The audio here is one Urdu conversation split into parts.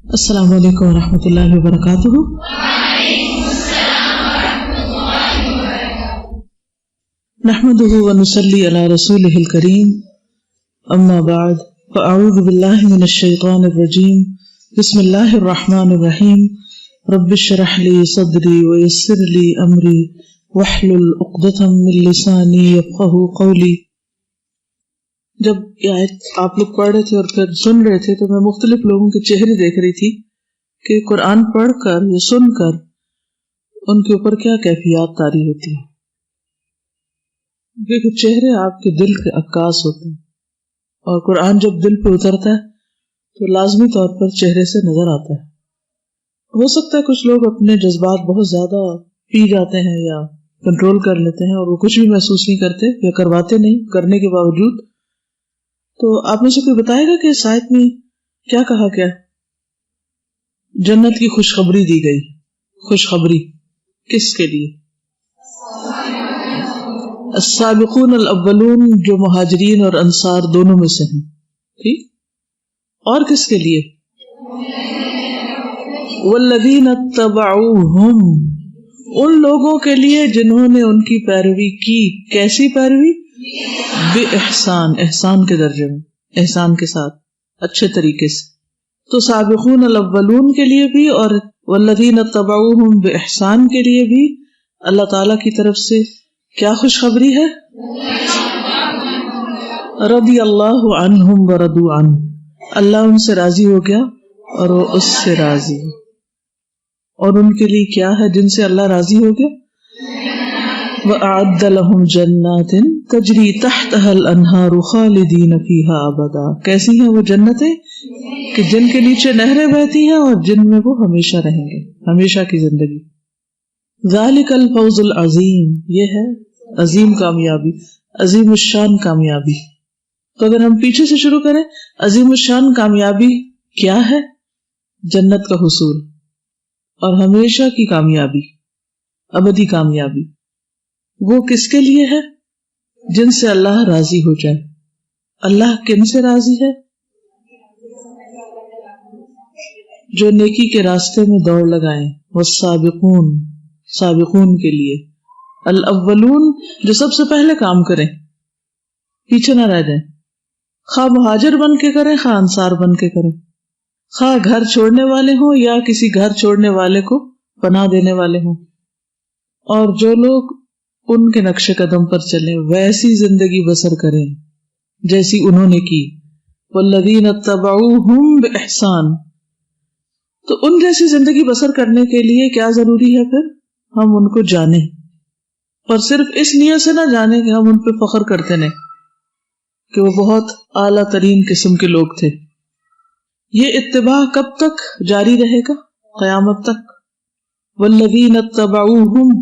السلام علیکم ورحمۃ اللہ وبرکاتہ. نحمده ونصلي على رسوله الكريم. اما بعد فاعوذ باللہ من الشیطان الرجیم. بسم اللہ الرحمن الرحیم. رب اشرح لي صدری ويسر لي امری واحلل عقدۃ من لسانی یفقہوا قولی. جب یہ آیت آپ لوگ پڑھ رہے تھے اور پھر سن رہے تھے تو میں مختلف لوگوں کے چہرے دیکھ رہی تھی کہ قرآن پڑھ کر یا سن کر ان کے اوپر کیا کیفیات طاری ہوتی ہے، کیونکہ چہرے آپ کے دل کے عکاس ہوتے ہیں اور قرآن جب دل پہ اترتا ہے تو لازمی طور پر چہرے سے نظر آتا ہے. ہو سکتا ہے کچھ لوگ اپنے جذبات بہت زیادہ پی جاتے ہیں یا کنٹرول کر لیتے ہیں اور وہ کچھ بھی محسوس نہیں کرتے یا کرواتے نہیں کرنے کے باوجود. تو آپ میں سے کوئی بتائے گا کہ اس آیت میں کیا کہا گیا؟ جنت کی خوشخبری دی گئی. خوشخبری کس کے لیے؟ السابقون الاولون، جو مہاجرین اور انصار دونوں میں سے ہیں. ٹھیک. اور کس کے لیے؟ والذین اتبعوہم، ان لوگوں کے لیے جنہوں نے ان کی پیروی کی. کیسی پیروی؟ بے احسان، احسان کے درجے میں، احسان کے ساتھ، اچھے طریقے سے. تو سابقون الاولون کے لیے بھی اور والذین اتبعوہم بے احسان کے لیے بھی اللہ تعالی کی طرف سے کیا خوشخبری ہے؟ رضی اللہ عنہم ورضوا عنہ، اللہ ان سے راضی ہو گیا اور وہ اس سے راضی. اور ان کے لیے کیا ہے جن سے اللہ راضی ہو گیا؟ وَأَعَدَّ لَهُمْ جَنَّاتٍ تَجْرِي تَحْتَهَا الْأَنْهَارُ خَالِدِينَ فِيهَا أَبَدًا. کیسی ہیں وہ جنتیں کہ جن کے نیچے نہریں بہتی ہیں اور جن میں وہ ہمیشہ رہیں گے، ہمیشہ کی زندگی. ذَلِكَ الْفَوْزُ الْعَظِيمُ، یہ ہے عظیم کامیابی، عظیم الشان کامیابی. تو اگر ہم پیچھے سے شروع کریں، عظیم الشان کامیابی کیا ہے؟ جنت کا حصول اور ہمیشہ کی کامیابی، ابدی کامیابی. وہ کس کے لیے ہے؟ جن سے اللہ راضی ہو جائے. اللہ کن سے راضی ہے؟ جو نیکی کے راستے میں دوڑ لگائیں. والسابقون، سابقون کے لیے. الاولون، جو سب سے پہلے کام کریں، پیچھے نہ رہ جائیں. خواہ مہاجر بن کے کریں، خواہ انصار بن کے کریں، خواہ گھر چھوڑنے والے ہوں یا کسی گھر چھوڑنے والے کو پناہ دینے والے ہوں. اور جو لوگ ان کے نقش قدم پر چلیں، ویسی زندگی بسر کریں جیسی انہوں نے کی. والذین اتبعوہم بإحسان. تو ان جیسی زندگی بسر کرنے کے لیے کیا ضروری ہے؟ پھر ہم ان کو جانیں، اور صرف اس نیت سے نہ جانیں کہ ہم ان پہ فخر کرتے نہیں کہ وہ بہت اعلیٰ ترین قسم کے لوگ تھے. یہ اتباع کب تک جاری رہے گا؟ قیامت تک. والذین اتبعوہم،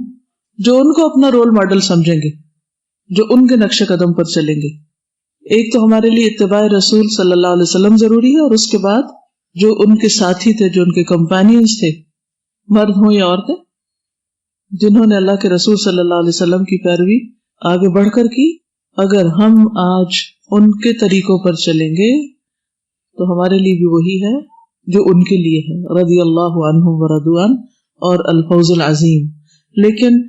جو ان کو اپنا رول ماڈل سمجھیں گے، جو ان کے نقش قدم پر چلیں گے. ایک تو ہمارے لیے اتباع رسول صلی اللہ علیہ وسلم ضروری ہے، اور اس کے بعد جو ان کے ساتھی تھے، جو ان کے کمپینینز تھے، مرد ہوں یا عورتیں، جنہوں نے اللہ کے رسول صلی اللہ علیہ وسلم کی پیروی آگے بڑھ کر کی. اگر ہم آج ان کے طریقوں پر چلیں گے تو ہمارے لیے بھی وہی ہے جو ان کے لیے ہے. رضی اللہ عنہم ورضوا عنہ اور الفوز العظیم. لیکن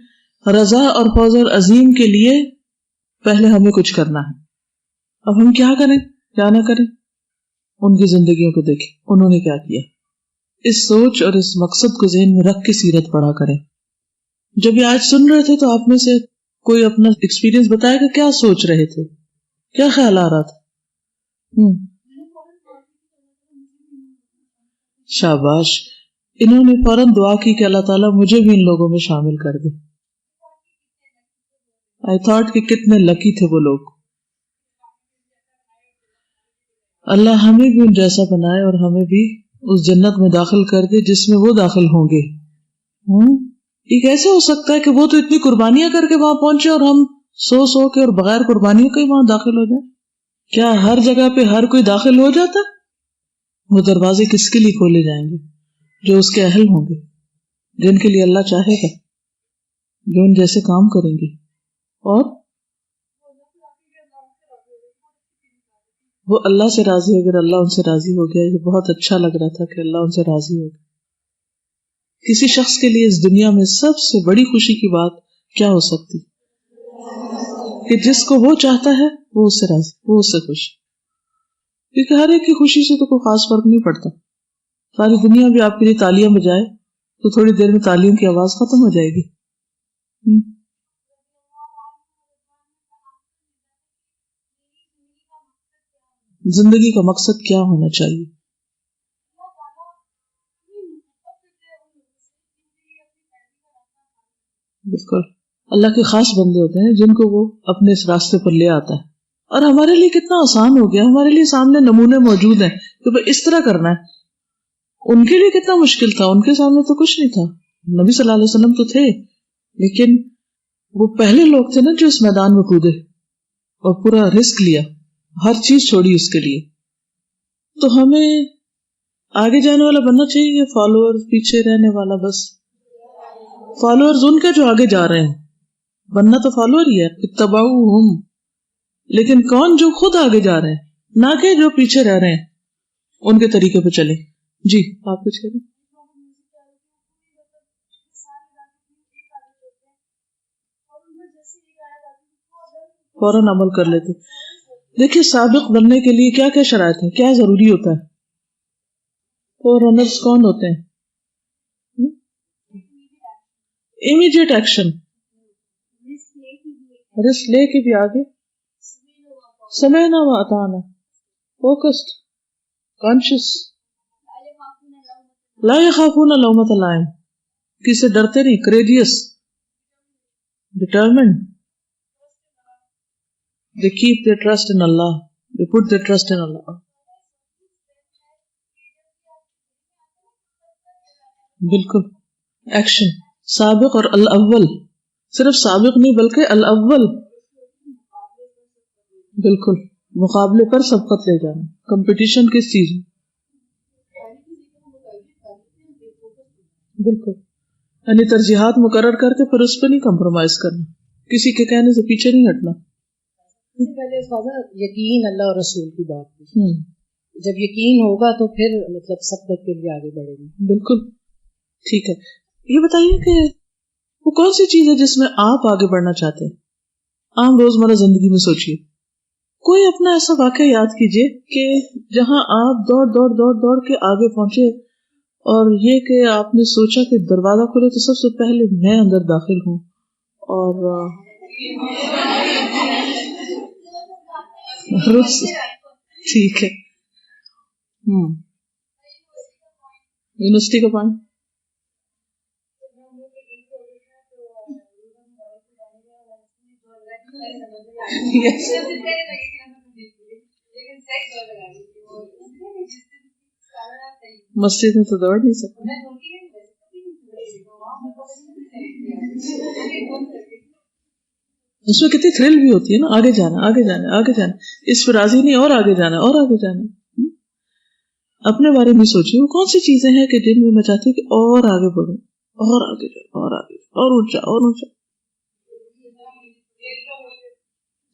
رضا اور فوز العظیم کے لیے پہلے ہمیں کچھ کرنا ہے. اب ہم کیا کریں کیا نہ کریں؟ ان کی زندگیوں کو دیکھیں، انہوں نے کیا کیا. اس سوچ اور اس مقصد کو ذہن میں رکھ کے سیرت پڑھا کریں. جب یہ آج سن رہے تھے تو آپ میں سے کوئی اپنا ایکسپیرینس بتائے گا، کیا سوچ رہے تھے، کیا خیال آ رہا تھا؟ شاباش. انہوں نے فوراً دعا کی کہ اللہ تعالیٰ مجھے بھی ان لوگوں میں شامل کر دے. I thought کہ کتنے لکی تھے وہ لوگ. اللہ ہمیں بھی ان جیسا بنائے اور ہمیں بھی اس جنت میں داخل کر دے جس میں وہ داخل ہوں گے. یہ کیسے ہو سکتا ہے کہ وہ تو اتنی قربانیاں کر کے وہاں پہنچے اور ہم سو کے اور بغیر قربانیوں کے وہاں داخل ہو جائیں؟ کیا ہر جگہ پہ ہر کوئی داخل ہو جاتا؟ وہ دروازے کس کے لیے کھولے جائیں گے؟ جو اس کے اہل ہوں گے، جن کے لیے اللہ چاہے گا، جو ان جیسے کام کریں گے. اور وہ اللہ سے راضی ہے، اگر اللہ ان سے راضی ہو گیا، یہ بہت اچھا لگ رہا تھا کہ اللہ ان سے راضی ہو گیا. کسی شخص کے لیے اس دنیا میں سب سے بڑی خوشی کی بات کیا ہو سکتی کہ جس کو وہ چاہتا ہے وہ اس سے راضی، وہ اس سے خوش. کیونکہ ہر ایک کی خوشی سے تو کوئی خاص فرق نہیں پڑتا. ساری دنیا بھی آپ کے لیے تالیاں بجائے تو تھوڑی دیر میں تالیوں کی آواز ختم ہو جائے گی. زندگی کا مقصد کیا ہونا چاہیے؟ بالکل، اللہ کے خاص بندے ہوتے ہیں جن کو وہ اپنے اس راستے پر لے آتا ہے. اور ہمارے لیے کتنا آسان ہو گیا، ہمارے لیے سامنے نمونے موجود ہیں کہ بھئی اس طرح کرنا ہے. ان کے لیے کتنا مشکل تھا، ان کے سامنے تو کچھ نہیں تھا. نبی صلی اللہ علیہ وسلم تو تھے، لیکن وہ پہلے لوگ تھے نا جو اس میدان میں کودے اور پورا رسک لیا، ہر چیز چھوڑی اس کے لیے. تو ہمیں آگے جانے والا بننا چاہیے یا فالوور پیچھے رہنے والا؟ بس فالوورز ان کے جو آگے جا رہے ہیں، بننا تو فالوور ہی ہے، اتبعوہم. لیکن کون؟ جو خود آگے جا رہے ہیں، نہ کہ جو پیچھے رہ رہے ہیں، ان کے طریقے پہ چلیں. جی آپ کچھ کہہ رہے ہیں؟ فوراً عمل کر لیتے. دیکھیے سابق بننے کے لیے کیا کیا شرائط ہے، کیا ضروری ہوتا ہے؟ فور رنرز کون ہوتے ہیں؟ امیڈیٹ ایکشن، رسک لے کے بھی آگے، سمعنا و اطعنا، فوکسڈ، کانشیس، لا یخافون لومۃ لائم، کسی سے ڈرتے نہیں، کریجیس، determined. They keep their trust in Allah. They put their trust in Allah. بالکل ایکشن، سابق اور الاول. صرف سابق نہیں بلکہ الاول. بالکل مقابلے پر سبقت لے جانا. کمپٹیشن کس چیز میں؟ بالکل، یعنی ترجیحات مقرر کر کے پھر اس پہ نہیں کمپرومائز کرنا، کسی کے کہنے سے پیچھے نہیں ہٹنا. پہلے یقین اللہ اور رسول کی بات کی، جب یقین ہوگا تو پھر مطلب سبقت کے لیے آگے بڑھیں گے. بالکل ٹھیک ہے. یہ بتائیے کہ وہ کون سی چیز ہے جس میں آپ آگے بڑھنا چاہتے ہیں؟ عام روزمرہ زندگی میں سوچیے، کوئی اپنا ایسا واقعہ یاد کیجیے کہ جہاں آپ دوڑ دوڑ دوڑ دوڑ کے آگے پہنچے، اور یہ کہ آپ نے سوچا کہ دروازہ کھلے تو سب سے پہلے میں اندر داخل ہوں. اور ٹھیک ہے، یونیورسٹی کا پوائنٹ. مسجد میں تو دوڑ نہیں سکتے. اس میں کتنی تھرل بھی ہوتی ہے نا، آگے جانا آگے جانا آگے جانا، اس پہ راضی نہیں، اور آگے جانا اور آگے جانا. اپنے بارے میں سوچیے وہ کون سی چیزیں ہیں کہ جن میں میں چاہتی ہوں کہ اور آگے بڑھوں، اور آگے جاؤ، اور آگے اور اونچا اور اونچا.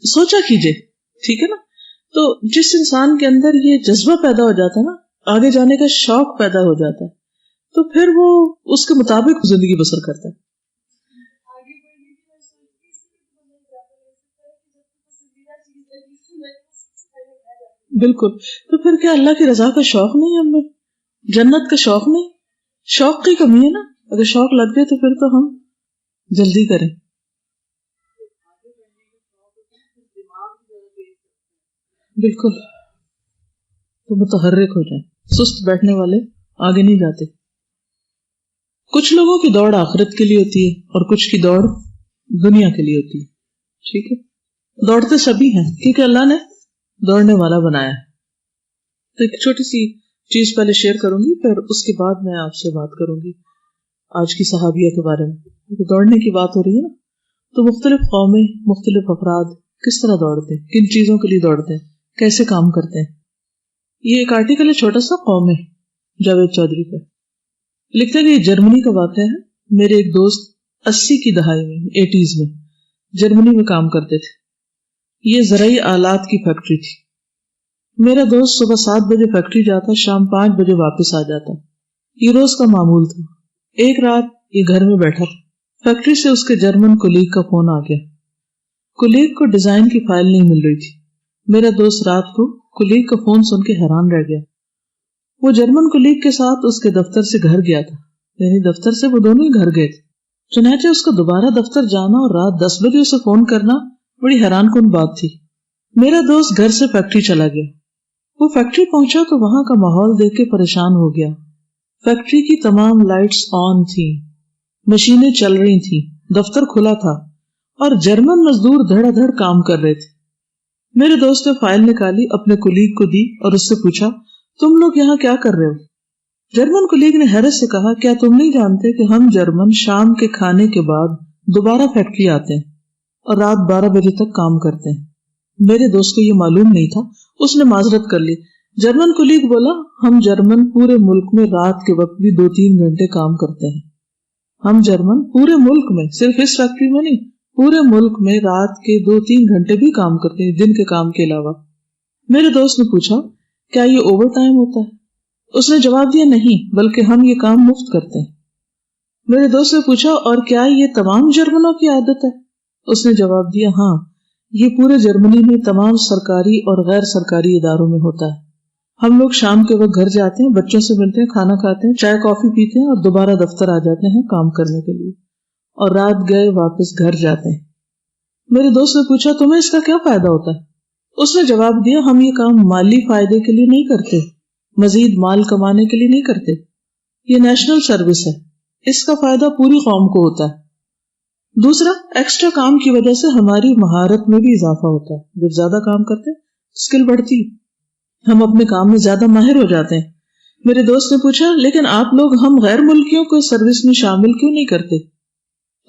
سوچا کیجیے، ٹھیک ہے نا. تو جس انسان کے اندر یہ جذبہ پیدا ہو جاتا ہے نا، آگے جانے کا شوق پیدا ہو جاتا ہے، تو پھر وہ اس کے مطابق زندگی بسر کرتا ہے. بالکل. تو پھر کیا اللہ کی رضا کا شوق نہیں ہے ہمیں؟ جنت کا شوق نہیں؟ شوق کی کمی ہے نا. اگر شوق لگ جائے تو پھر تو ہم جلدی کریں. بالکل، تو متحرک ہو جائیں. سست بیٹھنے والے آگے نہیں جاتے. کچھ لوگوں کی دوڑ آخرت کے لیے ہوتی ہے اور کچھ کی دوڑ دنیا کے لیے ہوتی ہے. ٹھیک ہے، دوڑتے سبھی ہیں کیونکہ اللہ نے دوڑنے والا بنایا ہے. تو ایک چھوٹی سی چیز پہلے شیئر کروں گی، پھر اس کے بعد میں آپ سے بات کروں گی آج کی صحابیہ کے بارے میں. کیونکہ دوڑنے کی بات ہو رہی ہے نا، تو مختلف قومیں، مختلف افراد کس طرح دوڑتے ہیں، کن چیزوں کے لیے دوڑتے ہیں، کیسے کام کرتے ہیں. یہ ایک آرٹیکل ہے چھوٹا سا قوم ہے جاوید چودھری کا، لکھتے ہیں کہ یہ جرمنی کا واقعہ ہے. میرے ایک دوست 80 کی دہائی میں 80s میں جرمنی میں کام کرتے تھے. یہ زرعی آلات کی فیکٹری تھی. میرا دوست صبح 7 بجے فیکٹری جاتا، شام 5 بجے واپس آ جاتا. یہ روز کا معمول تھا. ایک رات یہ گھر میں بیٹھا تھا. فیکٹری سے اس کے جرمن کولیگ کا فون آ گیا. کولیگ کو ڈیزائن کی فائل نہیں مل رہی تھی. میرا دوست رات کو کولیگ کا فون سن کے حیران رہ گیا. وہ جرمن کولیگ کے ساتھ اس کے دفتر سے گھر گیا تھا، یعنی دفتر سے وہ دونوں ہی گھر گئے تھے. چنانچہ اس کو دوبارہ دفتر جانا اور رات 10 بجے اسے فون کرنا بڑی حیران کن بات تھی. میرا دوست گھر سے فیکٹری چلا گیا. وہ فیکٹری پہنچا تو وہاں کا ماحول دیکھ کے پریشان ہو گیا. فیکٹری کی تمام لائٹس آن تھی، مشینیں چل رہی تھی، دفتر کھلا تھا اور جرمن مزدور دھڑا دھڑ کام کر رہے تھے. میرے دوست نے فائل نکالی، اپنے کولیگ کو دی اور اس سے پوچھا، تم لوگ یہاں کیا کر رہے ہو؟ جرمن کولیگ نے حیرت سے کہا، کیا تم نہیں جانتے کہ ہم جرمن شام کے کھانے کے بعد دوبارہ فیکٹری آتے ہیں اور رات 12 بجے تک کام کرتے ہیں؟ میرے دوست کو یہ معلوم نہیں تھا. اس نے معذرت کر لی. جرمن کولیگ بولا، ہم جرمن پورے ملک میں رات کے وقت بھی 2-3 گھنٹے کام کرتے ہیں. ہم جرمن پورے ملک میں، صرف اس فیکٹری میں نہیں، پورے ملک میں رات کے 2-3 گھنٹے بھی کام کرتے ہیں، دن کے کام کے علاوہ. میرے دوست نے پوچھا، کیا یہ اوور ٹائم ہوتا ہے؟ اس نے جواب دیا، نہیں، بلکہ ہم یہ کام مفت کرتے ہیں. میرے دوست نے پوچھا، اور کیا یہ تمام جرمنوں کی عادت ہے؟ اس نے جواب دیا، ہاں، یہ پورے جرمنی میں تمام سرکاری اور غیر سرکاری اداروں میں ہوتا ہے. ہم لوگ شام کے وقت گھر جاتے ہیں، بچوں سے ملتے ہیں، کھانا کھاتے ہیں، چائے کافی پیتے ہیں اور دوبارہ دفتر آ جاتے ہیں کام کرنے کے لیے، اور رات گئے واپس گھر جاتے ہیں. میرے دوست نے پوچھا، تمہیں اس کا کیا فائدہ ہوتا ہے؟ اس نے جواب دیا، ہم یہ کام مالی فائدے کے لیے نہیں کرتے، مزید مال کمانے کے لیے نہیں کرتے. یہ نیشنل سروس ہے، اس کا فائدہ پوری قوم کو ہوتا ہے. دوسرا، ایکسٹرا کام کی وجہ سے ہماری مہارت میں بھی اضافہ ہوتا ہے. جب زیادہ کام کرتے ہیں اسکل بڑھتی، ہم اپنے کام میں زیادہ ماہر ہو جاتے ہیں. میرے دوست نے پوچھا، لیکن آپ لوگ ہم غیر ملکیوں کو اس سروس میں شامل کیوں نہیں کرتے؟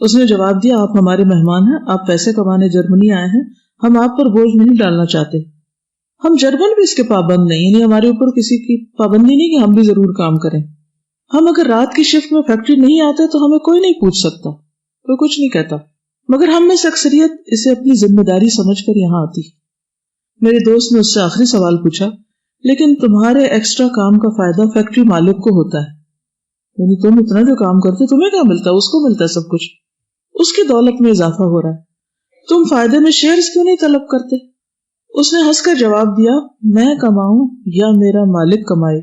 اس نے جواب دیا، آپ ہمارے مہمان ہیں، آپ پیسے کمانے جرمنی آئے ہیں، ہم آپ پر بوجھ نہیں ڈالنا چاہتے. ہم جرمن بھی اس کے پابند نہیں، یعنی ہمارے اوپر کسی کی پابندی نہیں کہ ہم بھی ضرور کام کریں. ہم اگر رات کی شفٹ میں فیکٹری نہیں آتے تو ہمیں کوئی نہیں پوچھ سکتا، کوئی کچھ نہیں کہتا، مگر ہم میں سے اکثریت اسے اپنی ذمہ داری سمجھ کر یہاں آتی. میرے دوست نے اس سے آخری سوال پوچھا، لیکن تمہارے ایکسٹرا کام کا فائدہ فیکٹری مالک کو ہوتا ہے، یعنی تم اتنا جو کام کرتے تمہیں کیا ملتا ہے؟ اس کو ملتا ہے سب کچھ، اس کی دولت میں اضافہ ہو رہا ہے. تم فائدے میں شیئرز کیوں نہیں طلب کرتے؟ اس نے ہنس کر جواب دیا، میں کماؤں یا میرا مالک کمائے،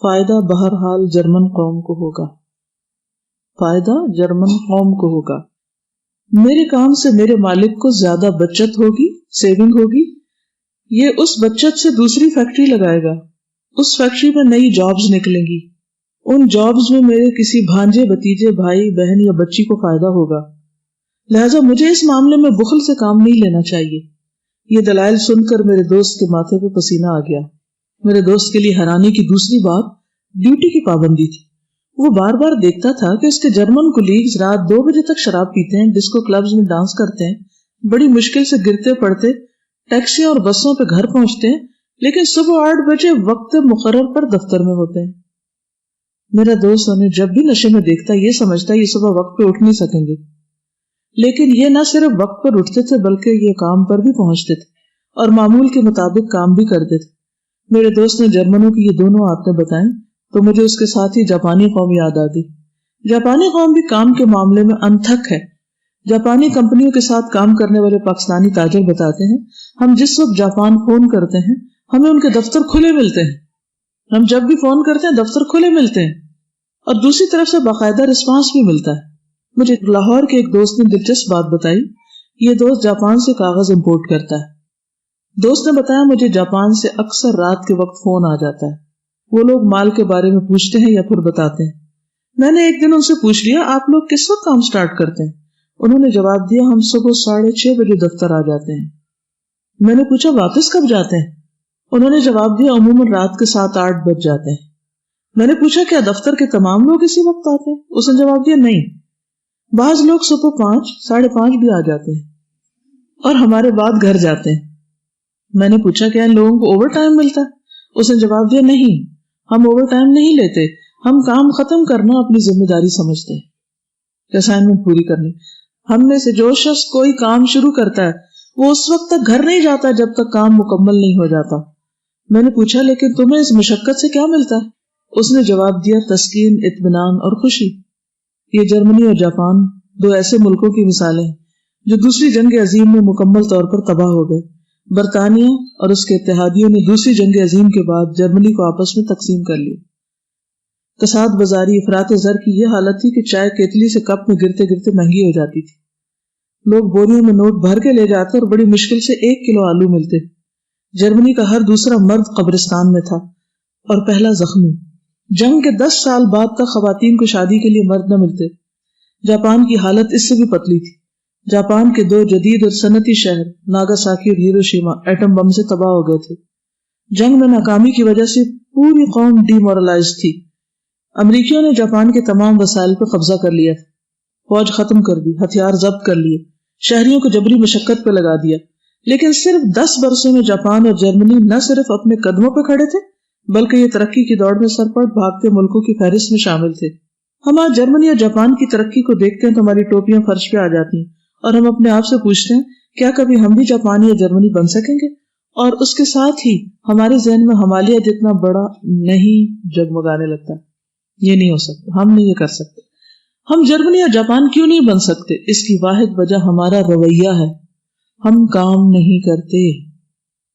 فائدہ بہرحال جرمن قوم کو ہوگا. فائدہ جرمن قوم کو ہوگا. میرے کام سے میرے مالک کو زیادہ بچت ہوگی، سیونگ ہوگی. یہ اس بچت سے دوسری فیکٹری لگائے گا، اس فیکٹری میں نئی جابز نکلیں گی، ان جابز میں میرے کسی بھانجے، بھتیجے، بھائی، بہن یا بچی کو فائدہ ہوگا. لہٰذا مجھے اس معاملے میں بخل سے کام نہیں لینا چاہیے. یہ دلائل سن کر میرے دوست کے ماتھے پہ پسینہ آ گیا. میرے دوست کے لیے حیرانی کی دوسری بات ڈیوٹی کی پابندی تھی. وہ بار بار دیکھتا تھا کہ اس کے جرمن کولیگز رات 2 بجے تک شراب پیتے ہیں، ڈسکو کلبز میں ڈانس کرتے ہیں، بڑی مشکل سے گرتے پڑتے ٹیکسی اور بسوں پہ گھر پہنچتے ہیں، لیکن صبح 8 بجے وقت مقرر پر دفتر میں ہوتے ہیں. میرا دوست انہیں جب بھی نشے میں دیکھتا یہ سمجھتا یہ صبح وقت پہ اٹھ نہیں سکیں گے، لیکن یہ نہ صرف وقت پر اٹھتے تھے بلکہ یہ کام پر بھی پہنچتے تھے اور معمول کے مطابق کام بھی کرتے تھے. میرے دوست نے جرمنوں کی یہ دونوں عادتیں بتائیں تو مجھے اس کے ساتھ ہی جاپانی قوم یاد آ گئی. جاپانی قوم بھی کام کے معاملے میں انتھک ہے. جاپانی کمپنیوں کے ساتھ کام کرنے والے پاکستانی تاجر بتاتے ہیں، ہم جس وقت جاپان فون کرتے ہیں ہمیں ان کے دفتر کھلے ملتے ہیں. ہم جب بھی فون کرتے ہیں دفتر کھلے ملتے ہیں اور دوسری طرف سے باقاعدہ رسپانس بھی ملتا ہے. مجھے لاہور کے ایک دوست نے دلچسپ بات بتائی. یہ دوست جاپان سے کاغذ امپورٹ کرتا ہے. دوست نے بتایا، مجھے جاپان سے اکثر رات کے وقت فون آ جاتا ہے. وہ لوگ مال کے بارے میں پوچھتے ہیں یا پھر بتاتے ہیں. میں نے ایک دن ان سے پوچھ لیا، آپ لوگ کس وقت کام سٹارٹ کرتے ہیں؟ انہوں نے جواب دیا، ہم صبح 6:30 بجے دفتر آ جاتے ہیں. میں نے پوچھا، واپس کب جاتے ہیں؟ انہوں نے جواب دیا، عموماً رات کے 7-8 بج جاتے ہیں. میں نے پوچھا، کیا دفتر کے تمام لوگ اسی وقت آتے ہیں؟ اس نے جواب دیا، نہیں، بعض لوگ صبح 5-5:30 بھی آ جاتے ہیں اور ہمارے بعد گھر جاتے ہیں. میں نے پوچھا، کیا ان لوگوں کو اوور ٹائم ملتا ہے؟ اس نے جواب دیا، نہیں، ہم اوور ٹائم نہیں لیتے، ہم کام ختم کرنا اپنی ذمہ داری سمجھتے ہیں، اسائنمنٹ پوری کرنی. ہم میں سے جو شخص کوئی کام شروع کرتا ہے وہ اس وقت تک گھر نہیں جاتا جب تک کام مکمل نہیں ہو جاتا. میں نے پوچھا لیکن تمہیں اس مشقت سے کیا ملتا ہے؟ اس نے جواب دیا تسکین، اطمینان اور خوشی۔ یہ جرمنی اور جاپان دو ایسے ملکوں کی مثالیں ہیں جو دوسری جنگ عظیم میں مکمل طور پر تباہ ہو گئے۔ برطانیہ اور اس کے اتحادیوں نے دوسری جنگ عظیم کے بعد جرمنی کو آپس میں تقسیم کر لیا۔ کساد بازاری، افراط زر کی یہ حالت تھی کہ چائے کیتلی سے کپ میں گرتے گرتے مہنگی ہو جاتی تھی۔ لوگ بوریوں میں نوٹ بھر کے لے جاتے اور بڑی مشکل سے 1 کلو آلو ملتے۔ جرمنی کا ہر دوسرا مرد قبرستان میں تھا اور پہلا زخمی۔ جنگ کے 10 سال بعد تک خواتین کو شادی کے لیے مرد نہ ملتے۔ جاپان کی حالت اس سے بھی پتلی تھی۔ جاپان کے 2 جدید اور صنعتی شہر ناگاساکی اور ہیروشیما ایٹم بم سے تباہ ہو گئے تھے۔ جنگ میں ناکامی کی وجہ سے پوری قوم ڈی مورلائز تھی۔ امریکیوں نے جاپان کے تمام وسائل پر قبضہ کر لیا تھا، فوج ختم کر دی، ہتھیار ضبط کر لیے، شہریوں کو جبری مشقت پہ لگا دیا۔ لیکن صرف 10 برسوں میں جاپان اور جرمنی نہ صرف اپنے قدموں پہ کھڑے تھے بلکہ یہ ترقی کی دوڑ میں سرپٹ بھاگتے ملکوں کی فہرست میں شامل تھے۔ ہم آج جرمنی اور جاپان کی ترقی کو دیکھتے ہیں تو ہماری ٹوپیاں فرش پہ آ جاتی ہیں اور ہم اپنے آپ سے پوچھتے ہیں کیا کبھی ہم بھی جاپانی یا جرمنی بن سکیں گے؟ اور اس کے ساتھ ہی ہمارے ذہن میں ہمالیہ جتنا بڑا نہیں جگمگانے لگتا ہے، یہ نہیں ہو سکتا، ہم نہیں یہ کر سکتے۔ ہم جرمنی اور جاپان کیوں نہیں بن سکتے؟ اس کی واحد وجہ ہمارا رویہ ہے۔ ہم کام نہیں کرتے۔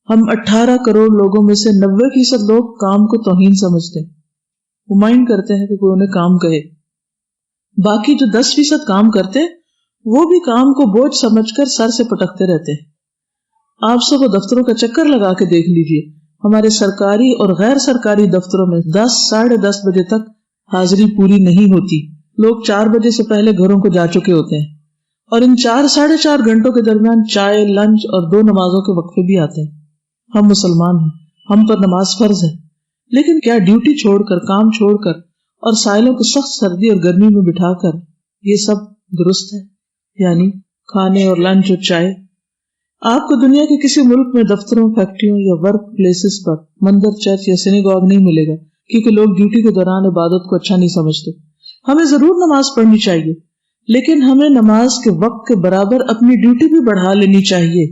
ہم 18 کروڑ لوگوں میں سے 90% لوگ کام کو توہین سمجھتے ہیں، وہ مائنڈ کرتے ہیں کہ کوئی انہیں کام کہے۔ باقی جو 10% کام کرتے ہیں وہ بھی کام کو بوجھ سمجھ کر سر سے پٹکتے رہتے ہیں۔ آپ سب دفتروں کا چکر لگا کے دیکھ لیجئے، ہمارے سرکاری اور غیر سرکاری دفتروں میں 10 ساڑھے 10 بجے تک حاضری پوری نہیں ہوتی۔ لوگ 4 بجے سے پہلے گھروں کو جا چکے ہوتے ہیں اور ان 4 ساڑھے 4 گھنٹوں کے درمیان چائے، لنچ اور 2 نمازوں کے وقفے بھی آتے ہیں۔ ہم مسلمان ہیں، ہم پر نماز فرض ہے، لیکن کیا ڈیوٹی چھوڑ کر، کام چھوڑ کر اور سائلوں کو سخت سردی اور گرمی میں بٹھا کر یہ سب درست ہے؟ یعنی کھانے اور لنچ اور چائے۔ آپ کو دنیا کے کسی ملک میں دفتروں، فیکٹریوں یا ورک پلیسز پر مندر، چرچ یا سینیگوگ نہیں ملے گا، کیونکہ لوگ ڈیوٹی کے دوران عبادت کو اچھا نہیں سمجھتے۔ ہمیں ضرور نماز پڑھنی چاہیے، لیکن ہمیں نماز کے وقت کے برابر اپنی ڈیوٹی بھی بڑھا لینی چاہیے۔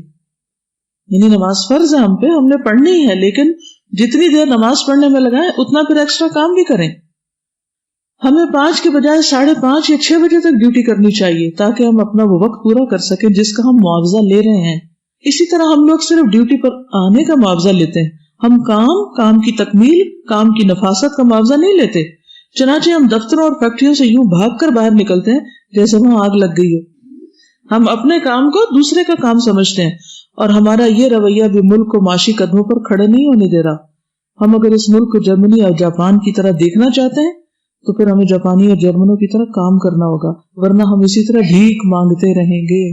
یعنی نماز فرض ہے ہم پہ، ہم نے پڑھنی ہے، لیکن جتنی دیر نماز پڑھنے میں لگائیں اتنا پھر ایکسٹرا کام بھی کریں۔ ہمیں 5 کے بجائے 5:30 یا 6 بجے تک ڈیوٹی کرنی چاہیے تاکہ ہم اپنا وہ وقت پورا کر سکیں جس کا ہم معاوضہ لے رہے ہیں۔ اسی طرح ہم لوگ صرف ڈیوٹی پر آنے کا معاوضہ لیتے ہیں، ہم کام کی تکمیل، کام کی نفاست کا معاوضہ نہیں لیتے۔ چنانچہ ہم دفتروں اور فیکٹریوں سے یوں بھاگ کر باہر نکلتے ہیں جیسے وہاں آگ لگ گئی ہو۔ ہم اپنے کام کو دوسرے کا کام سمجھتے ہیں اور ہمارا یہ رویہ بھی ملک کو معاشی قدموں پر کھڑے نہیں ہونے دے رہا۔ ہم اگر اس ملک کو جرمنی اور جاپان کی طرح دیکھنا چاہتے ہیں تو پھر ہمیں جاپانی اور جرمنوں کی طرح کام کرنا ہوگا، ورنہ ہم اسی طرح بھیک مانگتے رہیں گے۔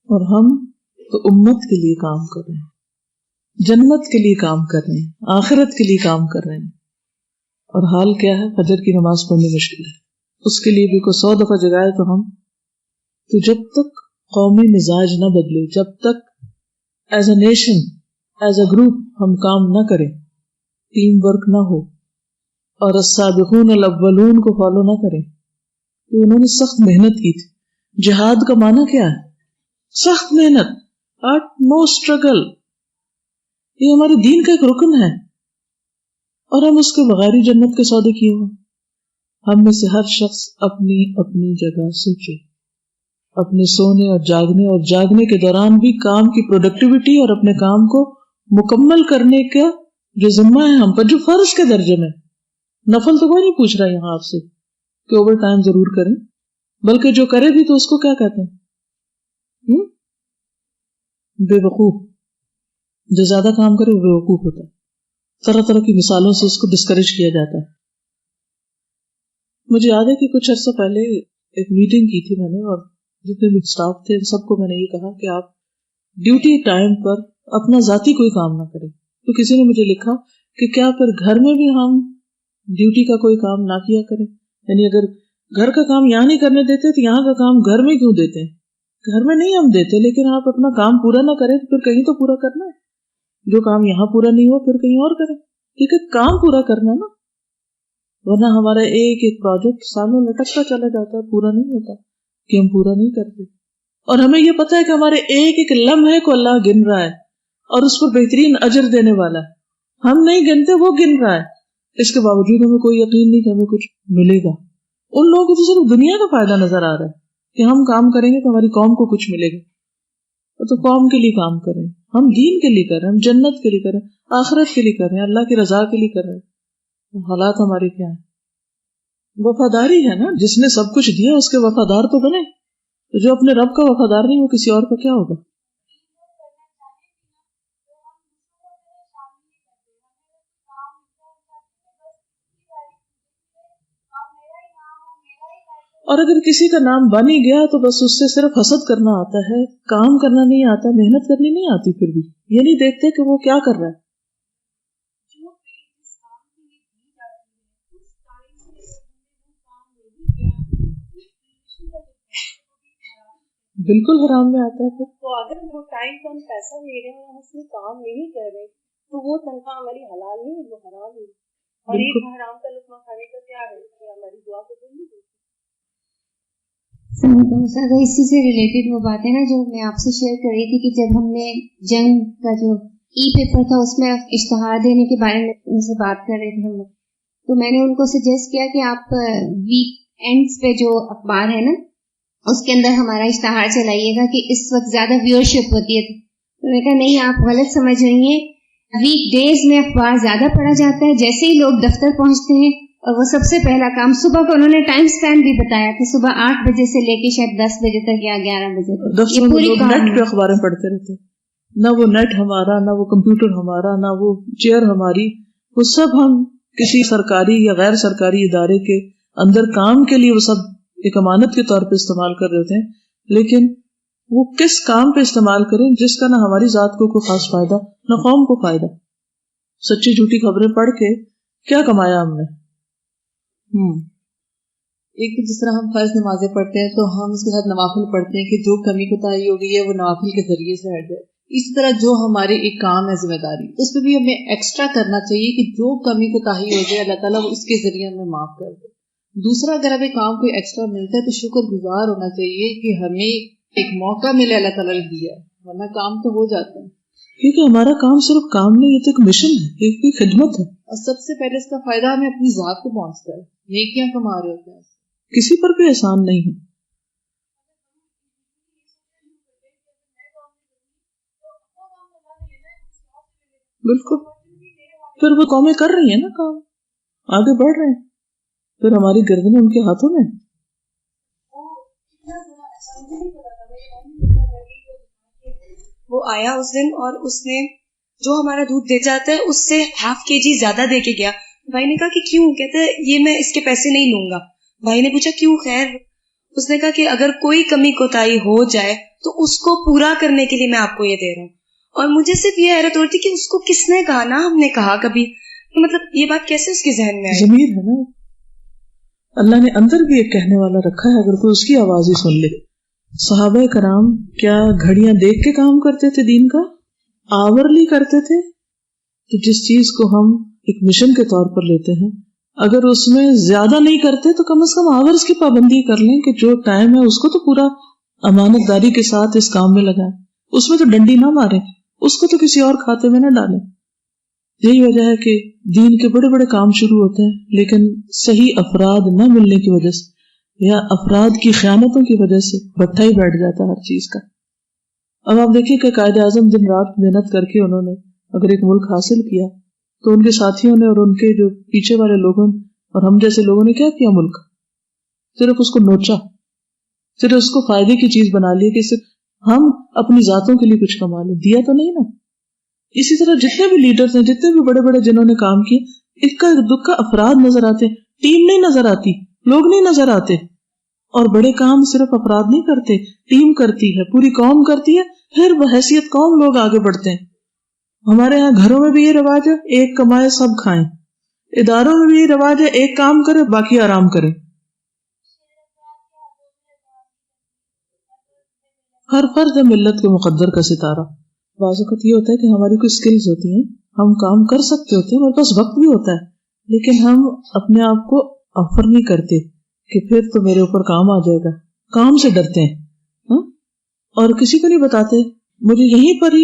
اور ہم تو امت کے لیے کام کر رہے ہیں، جنت کے لیے کام کر رہے ہیں، آخرت کے لیے کام کر رہے ہیں، اور حال کیا ہے؟ فجر کی نماز پڑھنی مشکل ہے، اس کے لیے بھی کوئی 100 دفعہ جگائے تو ہم تو جب تک قومی مزاج نہ بدلے، جب تک as a nation, as a group ہم کام نہ کریں، ٹیم ورک نہ ہو اور السابقون الاولون کو فالو نہ کریں، کہ انہوں نے سخت محنت کی تھی۔ جہاد کا معنی کیا ہے؟ سخت محنت، utmost struggle، یہ ہمارے دین کا ایک رکن ہے اور ہم اس کے بغیر ہی جنت کے سودے کیے ہوئے۔ ہم میں سے ہر شخص اپنی اپنی جگہ سوچے، اپنے سونے اور جاگنے کے دوران بھی کام کی پروڈکٹیوٹی اور اپنے کام کو مکمل کرنے کا جو ذمہ ہے ہم پر، جو فرض کے درجے میں، نفل تو کوئی نہیں پوچھ رہا یہاں آپ سے کہ اوور ٹائم ضرور کریں، بلکہ جو کرے بھی تو اس کو کیا کہتے ہیں؟ بے وقوف۔ جو زیادہ کام کرے وہ بے وقوف ہوتا ہے۔ طرح طرح کی مثالوں سے اس کو ڈسکریج کیا جاتا ہے۔ مجھے یاد ہے کہ کچھ عرصہ پہلے ایک میٹنگ کی تھی میں نے، اور جتنے بھی اسٹاف تھے ان سب کو میں نے یہ کہا کہ آپ ڈیوٹی ٹائم پر اپنا ذاتی کوئی کام نہ کریں۔ تو کسی نے مجھے لکھا کہ کیا پھر گھر میں بھی ہم ڈیوٹی کا کوئی کام نہ کیا کریں؟ یعنی اگر گھر کا کام یہاں نہیں کرنے دیتے تو یہاں کا کام گھر میں کیوں دیتے ہیں؟ گھر میں نہیں ہم دیتے، لیکن آپ اپنا کام پورا نہ کریں تو پھر کہیں تو پورا کرنا ہے۔ جو کام یہاں پورا نہیں ہوا پھر کہیں اور کریں، ٹھیک ہے؟ کام پورا کرنا نا، ورنہ ہمارا ایک ایک پروجیکٹ سالوں لٹکتا چلا جاتا ہے، پورا نہیں ہوتا کہ ہم پورا نہیں کرتے۔ اور ہمیں یہ پتا ہے کہ ہمارے ایک ایک لمحے کو اللہ گن رہا ہے اور اس پر بہترین اجر دینے والا ہے. ہم نہیں گنتے، وہ گن رہا ہے. اس کے باوجود ہمیں کوئی یقین نہیں کہ ہمیں کچھ ملے گا. ان لوگوں کو تو صرف دنیا کا فائدہ نظر آ رہا ہے کہ ہم کام کریں گے تو ہماری قوم کو کچھ ملے گا. تو قوم کے لیے کام کریں، ہم دین کے لیے کر رہے ہیں، ہم جنت کے لیے کر رہے ہیں، آخرت کے لیے کر رہے ہیں، اللہ کی رضا کے لیے کر رہے ہیں. حالات ہمارے کیا ہیں؟ وفاداری ہے نا. جس نے سب کچھ دیا اس کے وفادار تو بنے. تو جو اپنے رب کا وفادار نہیں، وہ کسی اور کا کیا ہوگا؟ اور اگر کسی کا نام بن ہی گیا تو بس اس سے صرف حسد کرنا آتا ہے، کام کرنا نہیں آتا، محنت کرنی نہیں آتی. پھر بھی یہ نہیں دیکھتے کہ وہ کیا کر رہا ہے. بالکل حرام میں آتا ہے. پھر تو اگر وہ ٹائم پر ہم پیسہ لے رہے ہیں اور ہم اس میں کام نہیں کر رہے تو وہ تنخواہ ہماری حلال نہیں، وہ حرام ہے. اور ایک حرام کا لقمہ کھانے کا کیا ہے کہ ہماری دعا قبول نہیں ہوتی. اسی سے ریلیٹڈ وہ بات ہے نا جو میں آپ سے شیئر کر رہی تھی کہ جب ہم نے جنگ کا جو ای پیپر تھا اس میں اشتہار دینے کے بارے میں ان سے بات کر رہے تھے ہم لوگ، تو میں نے ان کو سجیسٹ کیا کہ آپ ویک اینڈز پہ جو اخبار ہے نا اس کے اندر ہمارا اشتہار چلائیے گا کہ اس وقت زیادہ ویورشپ ہوتی ہے. تو میں نے کہا نہیں، آپ غلط سمجھ رہی ہیں. ویک ڈیز میں اخبار زیادہ پڑھا جاتا ہے. جیسے ہی لوگ دفتر پہنچتے ہیں اور وہ سب سے پہلا کام صبح کو، انہوں نے ٹائم اسپین بھی بتایا کہ صبح 8 بجے سے لے کے شاید 10 بجے تک یا 11 بجے تک. دفتر میں لوگ نیٹ پہ اخباریں پڑھتے رہتے، نہ وہ نیٹ ہمارا، نہ وہ کمپیوٹر ہمارا، نہ وہ چیئر ہماری. وہ سب ہم کسی سرکاری یا غیر سرکاری ادارے کے اندر کام کے لیے وہ سب ایک امانت کے طور پہ استعمال کر رہے ہوتے ہیں. لیکن وہ کس کام پہ استعمال کریں جس کا نہ ہماری ذات کو کوئی خاص فائدہ نہ قوم کو فائدہ. سچی جھوٹی خبریں پڑھ کے کیا کمایا ہم نے؟ ایک تو جس طرح ہم فرض نمازیں پڑھتے ہیں تو ہم اس کے ساتھ نوافل پڑھتے ہیں کہ جو کمی کوتاہی ہو گئی ہے وہ نوافل کے ذریعے سے ہٹ جائے. اسی طرح جو ہمارے ایک کام ہے ذمہ داری، اس پہ بھی ہمیں ایکسٹرا کرنا چاہیے کہ جو کمی کوتاہی ہو جائے اللہ تعالیٰ اس کے ذریعے ہمیں معاف کر دے. دوسرا، اگر ہمیں کام کوئی ایکسٹرا ملتا ہے تو شکر گزار ہونا چاہیے کہ ہمیں ایک موقع ملے اللہ تعالیٰ نے دیا ہے، ورنہ کام تو ہو جاتا ہے. کیونکہ ہمارا کام صرف کام نہیں، یہ تو ایک مشن ہے، ایک خدمت ہے. اور سب سے پہلے اس کا فائدہ ہمیں اپنی ذات کو پہنچتا ہے. نیکیاں کما رہے ہوتے ہیں، کسی پر بھی احسان نہیں ہے. بالکل. پھر وہ قومیں کر رہی ہیں نا کام، آگے بڑھ رہے ہیں، پھر ہماری گردنیں ان کے ہاتھوں میں. وہ آیا اس دن اور اس نے جو ہمارا دودھ دے جاتا ہے اس سے ½ kg زیادہ دے کے گیا. بھائی نے کہا کہ کیوں؟ کہتے یہ میں اس کے پیسے نہیں لوں گا. بھائی نے پوچھا کیوں؟ خیر. اس نے کہا کہ اگر کوئی کمی کوتاہی ہو جائے تو اس کو پورا کرنے کے لیے میں آپ کو یہ دے رہا ہوں. اور مجھے صرف یہ حیرت ہوتی کہ اس کو کس نے کہا نا، ہم نے کہا کبھی، مطلب یہ بات کیسے اس کے ذہن میں آئی؟ ضمیر ہے نا، اللہ نے اندر بھی ایک کہنے والا رکھا ہے، اگر کوئی اس کی آواز ہی سن لے. صحابہ کرام کیا گھڑیاں دیکھ کے کام کرتے تھے؟ دین کا آورلی کرتے تھے. تو جس چیز کو ہم ایک مشن کے طور پر لیتے ہیں، اگر اس میں زیادہ نہیں کرتے تو کم از کم آورز کی پابندی کر لیں کہ جو ٹائم ہے اس کو تو پورا امانت داری کے ساتھ اس کام میں لگائیں. اس میں تو ڈنڈی نہ ماریں، اس کو تو کسی اور کھاتے میں نہ ڈالیں. یہی وجہ ہے کہ دین کے بڑے بڑے کام شروع ہوتے ہیں لیکن صحیح افراد نہ ملنے کی وجہ سے یا افراد کی خیانتوں کی وجہ سے بٹھا ہی بیٹھ جاتا ہے ہر چیز کا. اب آپ دیکھیں کہ قائد اعظم دن رات محنت کر کے انہوں نے اگر ایک ملک حاصل کیا تو ان کے ساتھیوں نے اور ان کے جو پیچھے والے لوگوں اور ہم جیسے لوگوں نے کیا کیا؟ ملک صرف اس کو نوچا، صرف اس کو فائدے کی چیز بنا لی کہ صرف ہم اپنی ذاتوں کے لیے کچھ کما لیں. دیا تو نہیں نا. اسی طرح جتنے بھی لیڈرز ہیں، جتنے بھی بڑے بڑے جنہوں نے کام کیے، اکا دکا افراد نظر آتے، ٹیم نہیں نظر آتی، لوگ نہیں نظر آتے. اور بڑے کام صرف افراد نہیں کرتے، ٹیم کرتی ہے، پوری قوم کرتی ہے، پھر بحیثیت قوم لوگ آگے بڑھتے ہیں. ہمارے ہاں گھروں میں بھی یہ رواج ہے ایک کمائے سب کھائیں، اداروں میں بھی یہ رواج ہے ایک کام کرے باقی آرام کرے. ہر فرد ملت کے مقدر کا ستارہ. بعض اوقات یہ ہوتا ہے کہ ہماری کوئی سکلز ہوتی ہیں، ہم کام کر سکتے ہوتے ہیں، ہمارے پاس وقت بھی ہوتا ہے، لیکن ہم اپنے آپ کو آفر نہیں کرتے کہ پھر تو میرے اوپر کام آ جائے گا. کام سے ڈرتے ہیں اور کسی کو نہیں بتاتے. مجھے یہیں پر ہی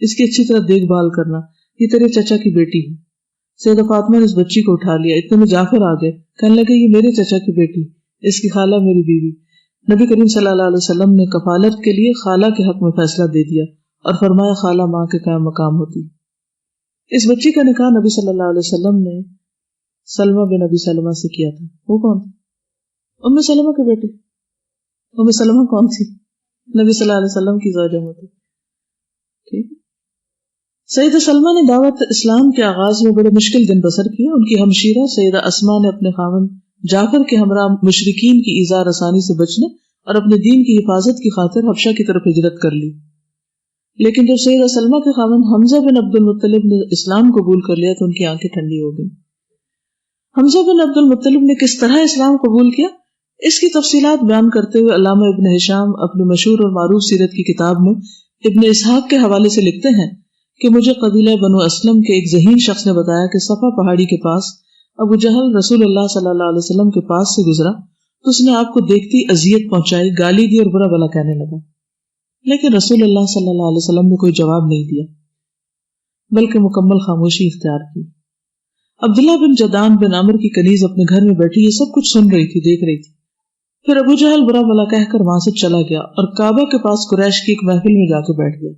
اس کی اچھی طرح دیکھ بھال کرنا، یہ تیرے چچا کی بیٹی ہے۔ سیدہ فاطمہ نے اس بچی کو اٹھا لیا، اتنے میں جعفر آ گئے، کہنے لگے یہ میرے چچا کی بیٹی، اس کی خالہ میری بیوی۔ نبی کریم صلی اللہ علیہ وسلم نے کفالت کے لیے خالہ کے حق میں فیصلہ دے دیا اور فرمایا خالہ ماں کے قائم مقام ہوتی۔ اس بچی کا نکاح نبی صلی اللہ علیہ وسلم نے سلمہ بن ابی سلمہ سے کیا تھا۔ وہ کون تھی؟ ام سلمہ کے بیٹے۔ ام سلمہ کون تھی؟ نبی صلی اللہ علیہ وسلم کی زوجہ میں تھی۔ ٹھیک ہے۔ سیدہ سلمہ نے دعوت اسلام کے آغاز میں بڑے مشکل دن بسر کیے۔ ان کی ہمشیرہ سیدہ اسماء نے اپنے خاوند جعفر کے ہمراہ مشرکین کی ایذا رسانی سے بچنے اور اپنے دین کی حفاظت کی خاطر حبشہ کی طرف ہجرت کر لی، لیکن جب سیدہ سلمہ کے خاوند حمزہ بن عبد المطلب نے اسلام قبول کر لیا تو ان کی آنکھیں ٹھنڈی ہو گئی۔ حمزہ بن عبد المطلب نے کس طرح اسلام قبول کیا، اس کی تفصیلات بیان کرتے ہوئے علامہ ابن ہشام اپنی مشہور اور معروف سیرت کی کتاب میں ابن اسحاق کے حوالے سے لکھتے ہیں کہ مجھے قبیلہ بنو اسلم کے ایک ذہین شخص نے بتایا کہ صفا پہاڑی کے پاس ابو جہل رسول اللہ صلی اللہ علیہ وسلم کے پاس سے گزرا تو اس نے آپ کو دیکھتی اذیت پہنچائی، گالی دی اور برا بھلا کہنے لگا، لیکن رسول اللہ صلی اللہ علیہ وسلم نے کوئی جواب نہیں دیا بلکہ مکمل خاموشی اختیار کی۔ عبداللہ بن جدان بن عمر کی کنیز اپنے گھر میں بیٹھی یہ سب کچھ سن رہی تھی، دیکھ رہی تھی۔ پھر ابو جہل برا بھلا کہہ کر وہاں سے چلا گیا اور کعبہ کے پاس قریش کی ایک محفل میں جا کے بیٹھ گیا۔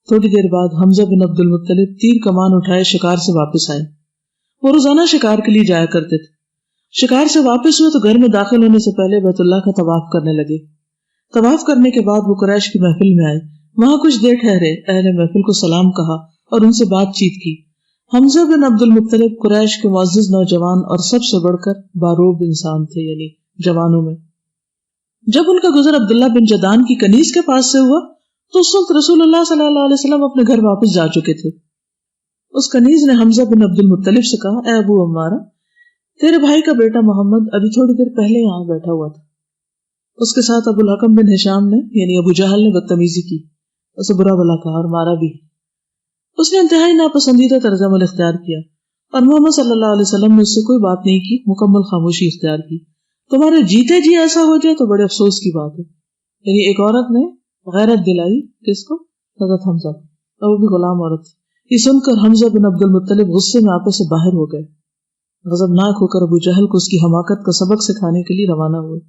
تھوڑی دیر بعد حمزہ بن عبد المطلب تیر کمان اٹھائے شکار سے واپس آئے۔ وہ روزانہ شکار کے لیے جایا کرتے تھے۔ شکار سے واپس ہوئے تو گھر میں داخل ہونے سے پہلے بیت اللہ کا طواف کرنے لگے۔ طواف کرنے کے بعد وہ قریش کی محفل میں آئے، وہاں کچھ دیر ٹھہرے، اہل محفل کو سلام کہا اور ان سے بات چیت کی۔ حمزہ بن عبد المطلب قریش کے معزز نوجوان اور سب سے بڑھ کر باروب انسان تھے، یعنی جوانوں میں۔ جب ان کا گزر عبداللہ بن جدان کی کنیز کے پاس سے ہوا تو اس وقت رسول اللہ صلی اللہ علیہ وسلم اپنے گھر واپس جا چکے تھے۔ اس کنیز نے حمزہ بن عبد المطلب سے کہا، اے ابو عمارہ، تیرے بھائی کا بیٹا محمد ابھی تھوڑی دیر پہلے یہاں بیٹھا ہوا تھا۔ اس کے ساتھ ابو الحکم بن ہشام نے یعنی ابو جہل نے بدتمیزی کی، اسے برا بھلا کہا اور مارا بھی۔ اس نے انتہائی ناپسندیدہ طرز عمل اختیار کیا اور محمد صلی اللہ علیہ وسلم نے اس سے کوئی بات نہیں کی، مکمل خاموشی اختیار کی۔ تمہارے جیتے جی ایسا ہو جائے تو بڑے افسوس کی بات ہے۔ یعنی ایک عورت نے غیرت دلائی کس کو؟ حضرت حمزہ، اور وہ بھی غلام عورت تھی۔ یہ سن کر حمزہ بن عبد المطلب غصے میں آپے سے باہر ہو گئے۔ غضبناک ہو کر ابو جہل کو اس کی حماقت کا سبق سکھانے کے لیے روانہ ہوئے۔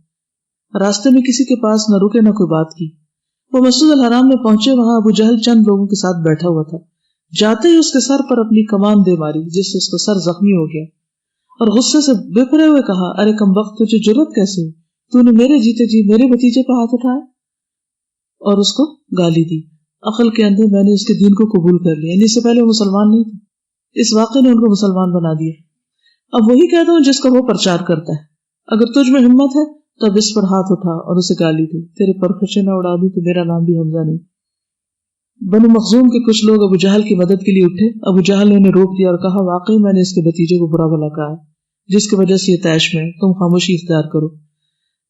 راستے میں کسی کے پاس نہ رکے نہ کوئی بات کی۔ وہ مسجد الحرام میں پہنچے، وہاں ابو جہل چند لوگوں کے ساتھ بیٹھا ہوا تھا۔ جاتے ہی اس کے سر پر اپنی کمان دے ماری، جس سے اس کا سر زخمی ہو گیا، اور غصے سے بپرے ہوئے کہا، ارے کمبخت، تجھے جرأت کیسے ہوئی؟ تو نے میرے جیتے جی میرے بھتیجے پہ ہاتھ اٹھایا؟ اور اس کو گالی دی۔ عقل کے اندھے میں نے اس کے دین کو قبول کر لیا، یعنی اس سے پہلے وہ مسلمان نہیں تھے، اس واقعے نے ان کو مسلمان بنا دیا۔ اب وہی کہتا ہوں جس کا وہ پرچار کرتا ہے، اگر تجھ میں ہمت ہے تو اب اس پر ہاتھ اٹھا اور اسے گالی دے، تیرے پر خشے نہ اڑا دوں تو میرا نام بھی حمزہ نہیں۔ بنو مخزوم کے کچھ لوگ ابو جہل کی مدد کے لیے اٹھے۔ ابو جہل نے انہیں روک دیا اور کہا، واقعی میں نے اس کے بھتیجے کو برا بھلا کہا ہے، جس کی وجہ سے یہ طیش میں، تم خاموشی اختیار کرو۔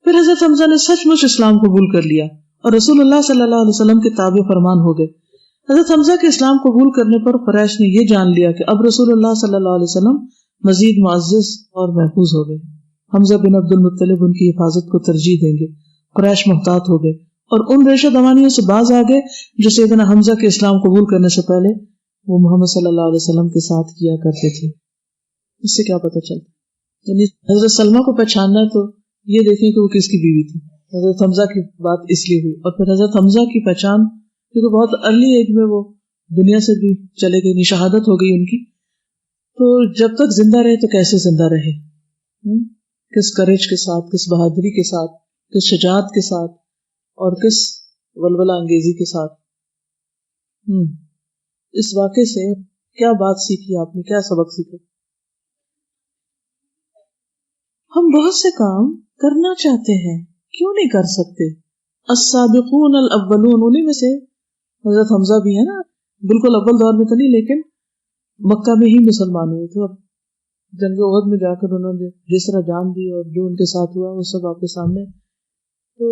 پھر حضرت حمزہ نے سچ مچ اسلام قبول کر لیا اور رسول اللہ صلی اللہ علیہ وسلم کے تابع فرمان ہو گئے۔ حضرت حمزہ کے اسلام قبول کرنے پر قریش نے یہ جان لیا کہ اب رسول اللہ صلی اللہ علیہ وسلم مزید معزز اور محفوظ ہو گئے۔ حمزہ بن عبد المطلب ان کی حفاظت کو ترجیح دیں گے۔ قریش محتاط ہو گئے اور ان ریشہ دوانیوں سے باز آ گئے جو سیدنا حمزہ کے اسلام قبول کرنے سے پہلے وہ محمد صلی اللہ علیہ وسلم کے ساتھ کیا کرتے تھے۔ اس سے کیا پتہ چلتا؟ یعنی حضرت سلمہ کو پہچاننا تو یہ دیکھیں کہ وہ کس کی بیوی تھی۔ حضرت حمزہ کی بات اس لیے ہوئی، اور پھر حضرت حمزہ کی پہچان کیونکہ بہت ارلی ایج میں وہ دنیا سے بھی چلے گئے، شہادت ہو گئی ان کی، تو جب تک زندہ رہے تو کیسے زندہ رہے، کس کریج کے ساتھ، کس بہادری کے ساتھ، کس شجاعت کے ساتھ اور کس ولولہ انگیزی کے ساتھ۔ اس واقعے سے کیا بات سیکھی آپ نے، کیا سبق سیکھا؟ ہم بہت سے کام کرنا چاہتے ہیں، کیوں نہیں کر سکتے؟ السابقون الاولون، انہیں میں سے حضرت حمزہ بھی ہے نا، بالکل اول دور میں تو نہیں لیکن مکہ میں ہی مسلمان ہوئے تھے، اور جنگ احد میں جا کر انہوں نے جس طرح جان دی اور جو ان کے ساتھ ہوا وہ سب آپ کے سامنے۔ تو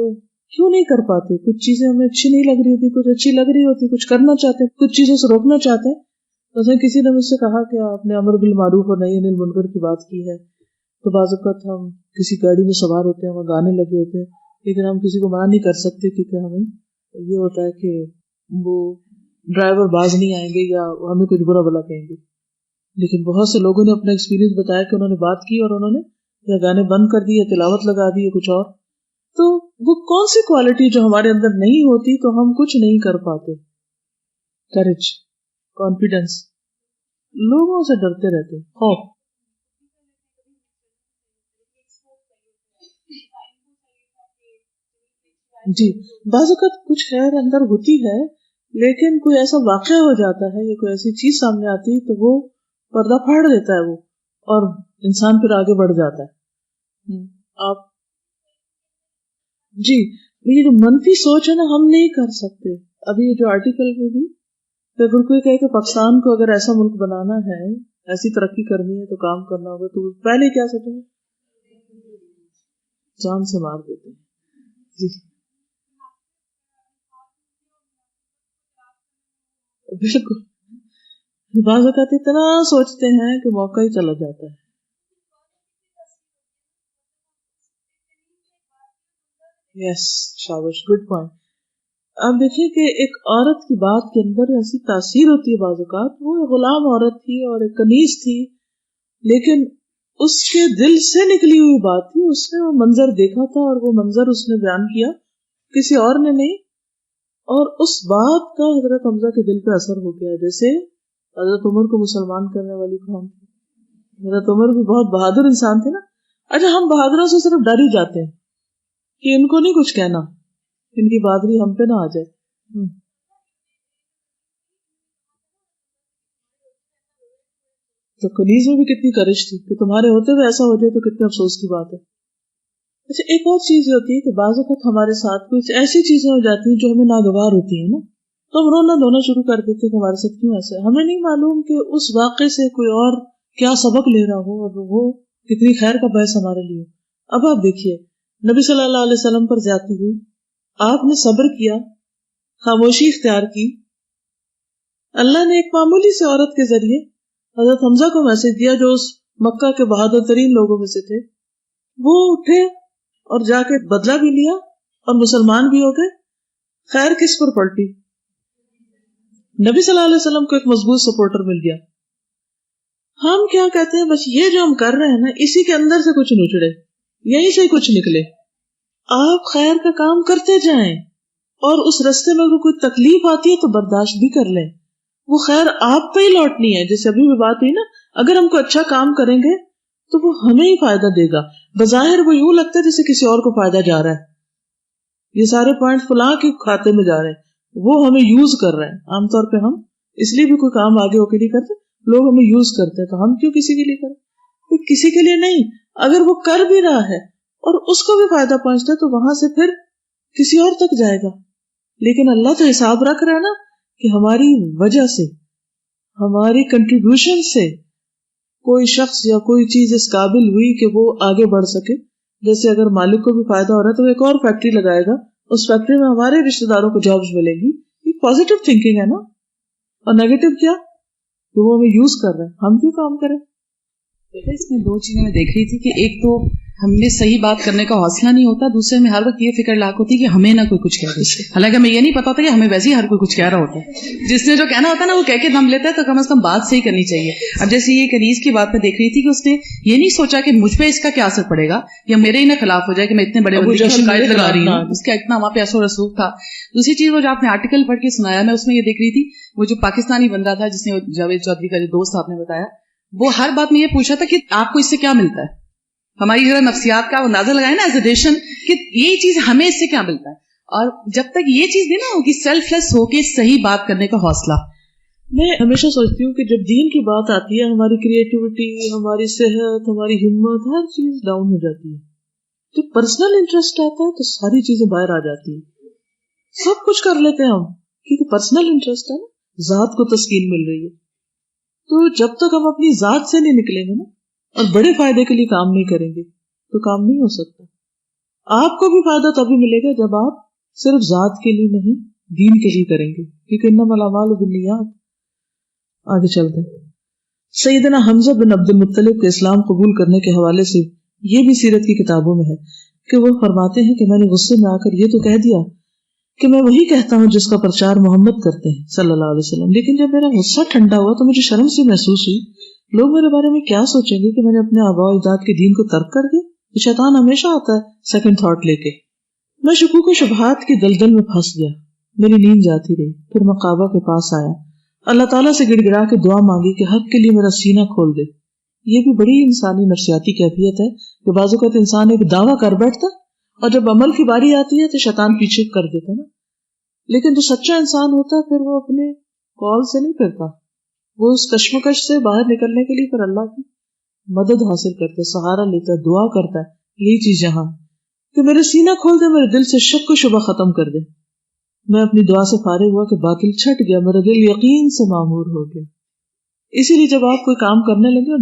کیوں نہیں کر پاتے؟ کچھ چیزیں ہمیں اچھی نہیں لگ رہی ہوتی، کچھ اچھی لگ رہی ہوتی، کچھ کرنا چاہتے ہیں، کچھ چیزوں سے روکنا چاہتے ہیں۔ جیسے کسی نے مجھ سے کہا کہ آپ نے امر بالمعروف اور نہی عن المنکر کی بات کی ہے، تو بعض اوقات ہم کسی گاڑی میں سوار ہوتے ہیں، وہاں گانے لگے ہوتے ہیں، لیکن ہم کسی کو منع نہیں کر سکتے کیونکہ ہمیں یہ ہوتا ہے کہ وہ ڈرائیور باز نہیں آئیں گے یا ہمیں کچھ برا بلا کہیں گے. لیکن بہت سے لوگوں نے اپنا ایکسپیرینس بتایا کہ انہوں نے بات کی اور انہوں نے یا گانے بند کر دیے یا تلاوت لگا دی یا کچھ اور. تو وہ کون سی کوالٹی جو ہمارے اندر نہیں ہوتی تو ہم کچھ نہیں کر پاتے. کریج، کانفیڈینس، لوگوں سے ڈرتے رہتے، خوف. جی بعض اوقات کچھ خیر اندر ہوتی ہے لیکن کوئی ایسا واقعہ ہو جاتا ہے یا کوئی ایسی چیز سامنے آتی ہے تو وہ پردہ پھاڑ دیتا ہے وہ، اور انسان پھر آگے بڑھ جاتا ہے. آپ جی یہ جو منفی سوچ ہے نا ہم نہیں کر سکتے. ابھی جو آرٹیکل میں بھی اگر کوئی کہے کہ پاکستان کو اگر ایسا ملک بنانا ہے، ایسی ترقی کرنی ہے تو کام کرنا ہوگا، تو پہلے کیا سوچیں گے؟ جان سے مار دیتے ہیں. جی بالکل، بعض اوقات اتنا سوچتے ہیں کہ موقع ہی چلا جاتا ہے. یس شاباش، گڈ پوائنٹ. آپ دیکھیے کہ ایک عورت کی بات کے اندر ایسی تاثیر ہوتی ہے بعض اوقات. وہ ایک غلام عورت تھی اور ایک کنیز تھی، لیکن اس کے دل سے نکلی ہوئی بات تھی. اس نے وہ منظر دیکھا تھا اور وہ منظر اس نے بیان کیا، کسی اور نے نہیں. اور اس بات کا حضرت حمزہ کے دل پہ اثر ہو گیا. جیسے حضرت عمر کو مسلمان کرنے والی قوم تھی. حضرت عمر بھی بہت بہادر انسان تھے نا. اچھا ہم بہادروں سے صرف ڈر ہی جاتے ہیں کہ ان کو نہیں کچھ کہنا، ان کی بہادری ہم پہ نہ آ جائے. تو کنیز میں بھی کتنی کرش تھی کہ تمہارے ہوتے ہوئے ایسا ہو جائے تو کتنے افسوس کی بات ہے. اچھا ایک اور چیز یہ ہوتی ہے کہ بعض اوقات ہمارے ساتھ کچھ ایسی چیزیں ہو جاتی ہیں جو ہمیں ناگوار ہوتی ہیں نا، تو ہم رونا دھونا شروع کر دیتے ہیں کہ ہمارے ساتھ کیوں ایسا ہے. ہمیں نہیں معلوم کہ اس واقعے سے کوئی اور کیا سبق لے رہا ہو اور وہ کتنی خیر کا باعث ہمارے لیے. اب آپ دیکھیے نبی صلی اللہ علیہ وسلم پر زیادتی ہوئی، آپ نے صبر کیا، خاموشی اختیار کی. اللہ نے ایک معمولی سی عورت کے ذریعے حضرت حمزہ کو میسج دیا جو اس مکہ کے بہادر ترین لوگوں میں سے تھے. وہ اٹھے اور جا کے بدلہ بھی لیا اور مسلمان بھی ہو گئے. خیر کس پر پلٹی؟ نبی صلی اللہ علیہ وسلم کو ایک مضبوط سپورٹر مل گیا. ہم کیا کہتے ہیں بس یہ جو ہم کر رہے ہیں نا اسی کے اندر سے کچھ نچڑے، یہیں سے کچھ نکلے. آپ خیر کا کام کرتے جائیں اور اس رستے میں اگر کوئی تکلیف آتی ہے تو برداشت بھی کر لیں. وہ خیر آپ پہ ہی لوٹنی ہے. جیسے ابھی بھی بات ہوئی نا، اگر ہم کو اچھا کام کریں گے تو وہ ہمیں ہی فائدہ دے گا. بظاہر وہ یوں لگتا ہے جیسے کسی اور کو فائدہ جا رہا ہے، یہ سارے پوائنٹ فلاں کے کھاتے میں جا رہے ہیں، وہ ہمیں یوز کر رہے ہیں. عام طور پہ ہم اس لیے بھی کوئی کام آگے ہو کے نہیں کرتے، لوگ ہمیں یوز کرتے ہیں، تو ہم کیوں کسی کے لیے کریں؟ کوئی کسی کے لیے نہیں. اگر وہ کر بھی رہا ہے اور اس کو بھی فائدہ پہنچتا ہے تو وہاں سے پھر کسی اور تک جائے گا. لیکن اللہ تو حساب رکھ رہا ہے نا کہ ہماری وجہ سے، ہماری کنٹریبیوشن سے کوئی شخص یا کوئی چیز اس قابل ہوئی کہ وہ آگے بڑھ سکے. جیسے اگر مالک کو بھی فائدہ ہو رہا ہے تو وہ ایک اور فیکٹری لگائے گا، اس فیکٹری میں ہمارے رشتے داروں کو جابز ملیں گی. یہ پازیٹیو تھنکنگ ہے نا. اور نیگیٹو کیا کہ وہ ہمیں یوز کر رہے ہیں، ہم کیوں کام کریں. اس میں دو چیزیں میں دیکھ رہی تھی کہ ایک تو ہم میں صحیح بات کرنے کا حوصلہ نہیں ہوتا، دوسرے میں ہر وقت یہ فکر لاک ہوتی کہ ہمیں نہ کوئی کچھ کہہ دے. حالانکہ ہمیں یہ نہیں پتا ہوتا کہ ہمیں ویسے ہی ہر کوئی کچھ کہہ رہا ہوتا ہے. جس نے جو کہنا ہوتا ہے نا وہ کہہ کے دم لیتا ہے، تو کم از کم بات صحیح کرنی چاہیے. اب جیسے یہ کنیز کی بات میں دیکھ رہی تھی کہ اس نے یہ نہیں سوچا کہ مجھ پہ اس کا کیا اثر پڑے گا یا میرے ہی نہ خلاف ہو جائے کہ میں اتنے بڑے بندے کی شکایت لگا رہی ہوں. اس کا اتنا وہاں پہ اثر و رسوخ تھا. دوسری چیز وہ جو آپ نے آرٹیکل پڑھ کے سنایا، میں اس میں یہ دیکھ رہی تھی وہ جو پاکستانی بندہ تھا جس نے جاوید چودھری کا جو دوست آپ نے بتایا، وہ ہر بات میں یہ پوچھا تھا کہ آپ کو اس سے کیا ملتا ہے. ہماری جو نفسیات کا وہ نازل لگائے نا ایزوڈیشن کہ یہ چیز ہمیں اس سے کیا ملتا ہے. اور جب تک یہ چیز نہیں نا ہوگی سیلف لیس ہو کے صحیح بات کرنے کا حوصلہ. میں ہمیشہ سوچتی ہوں کہ جب دین کی بات آتی ہے ہماری کریٹیوٹی، ہماری صحت، ہماری ہمت، ہر چیز ڈاؤن ہو جاتی ہے. جب پرسنل انٹرسٹ آتا ہے تو ساری چیزیں باہر آ جاتی ہیں. سب کچھ کر لیتے ہیں ہم کیونکہ پرسنل انٹرسٹ ہے نا، ذات کو تسکین مل رہی ہے. تو جب تک ہم اپنی ذات سے نہیں نکلیں گے نا اور بڑے فائدے کے لیے کام نہیں کریں گے تو کام نہیں ہو سکتا. آپ کو بھی فائدہ تبھی ملے گا جب آپ صرف ذات کے لیے نہیں دین کے لیے کریں گے، کیونکہ انما الاعمال بالنیات. آگے چلتے ہیں. سیدنا حمزہ بن عبد المطلب کے اسلام قبول کرنے کے حوالے سے یہ بھی سیرت کی کتابوں میں ہے کہ وہ فرماتے ہیں کہ میں نے غصے میں آ کر یہ تو کہہ دیا کہ میں وہی کہتا ہوں جس کا پرچار محمد کرتے ہیں صلی اللہ علیہ وسلم، لیکن جب میرا غصہ ٹھنڈا ہوا تو مجھے شرم سی محسوس ہوئی، لوگ میرے بارے میں کیا سوچیں گے کہ میں نے اپنے آباء و اجداد کے دین کو ترک کر دیا۔ شیطان ہمیشہ آتا ہے سیکنڈ تھاٹ لے کے۔ میں شکوک و شبہات کی دلدل میں پھنس گیا، میری نیند جاتی رہی۔ پھر میں کعبہ کے پاس آیا، اللہ تعالیٰ سے گڑ گڑا کے دعا مانگی کہ حق کے لیے میرا سینہ کھول دے۔ یہ بھی بڑی انسانی نفسیاتی کیفیت ہے کہ بعض اوقات انسان ایک دعویٰ کر بیٹھتا اور جب عمل کی باری آتی ہے تو شیطان پیچھے کر دیتا نا، لیکن جو سچا انسان ہوتا ہے پھر وہ اپنے کال سے نہیں پھرتا، وہ اس کشمکش سے باہر نکلنے کے لیے پھر اللہ کی مدد حاصل کرتا ہے، سہارا لیتا ہے، دعا کرتا ہے۔ یہی چیز یہاں کہ میرے سینہ کھول دے، میرے دل سے شک و شبہ ختم کر دے۔ میں اپنی دعا سے فارغ ہوا کہ باطل چھٹ گیا، میرا دل یقین سے معمور ہو گیا۔ اسی لیے جب آپ کوئی کام کرنے لگے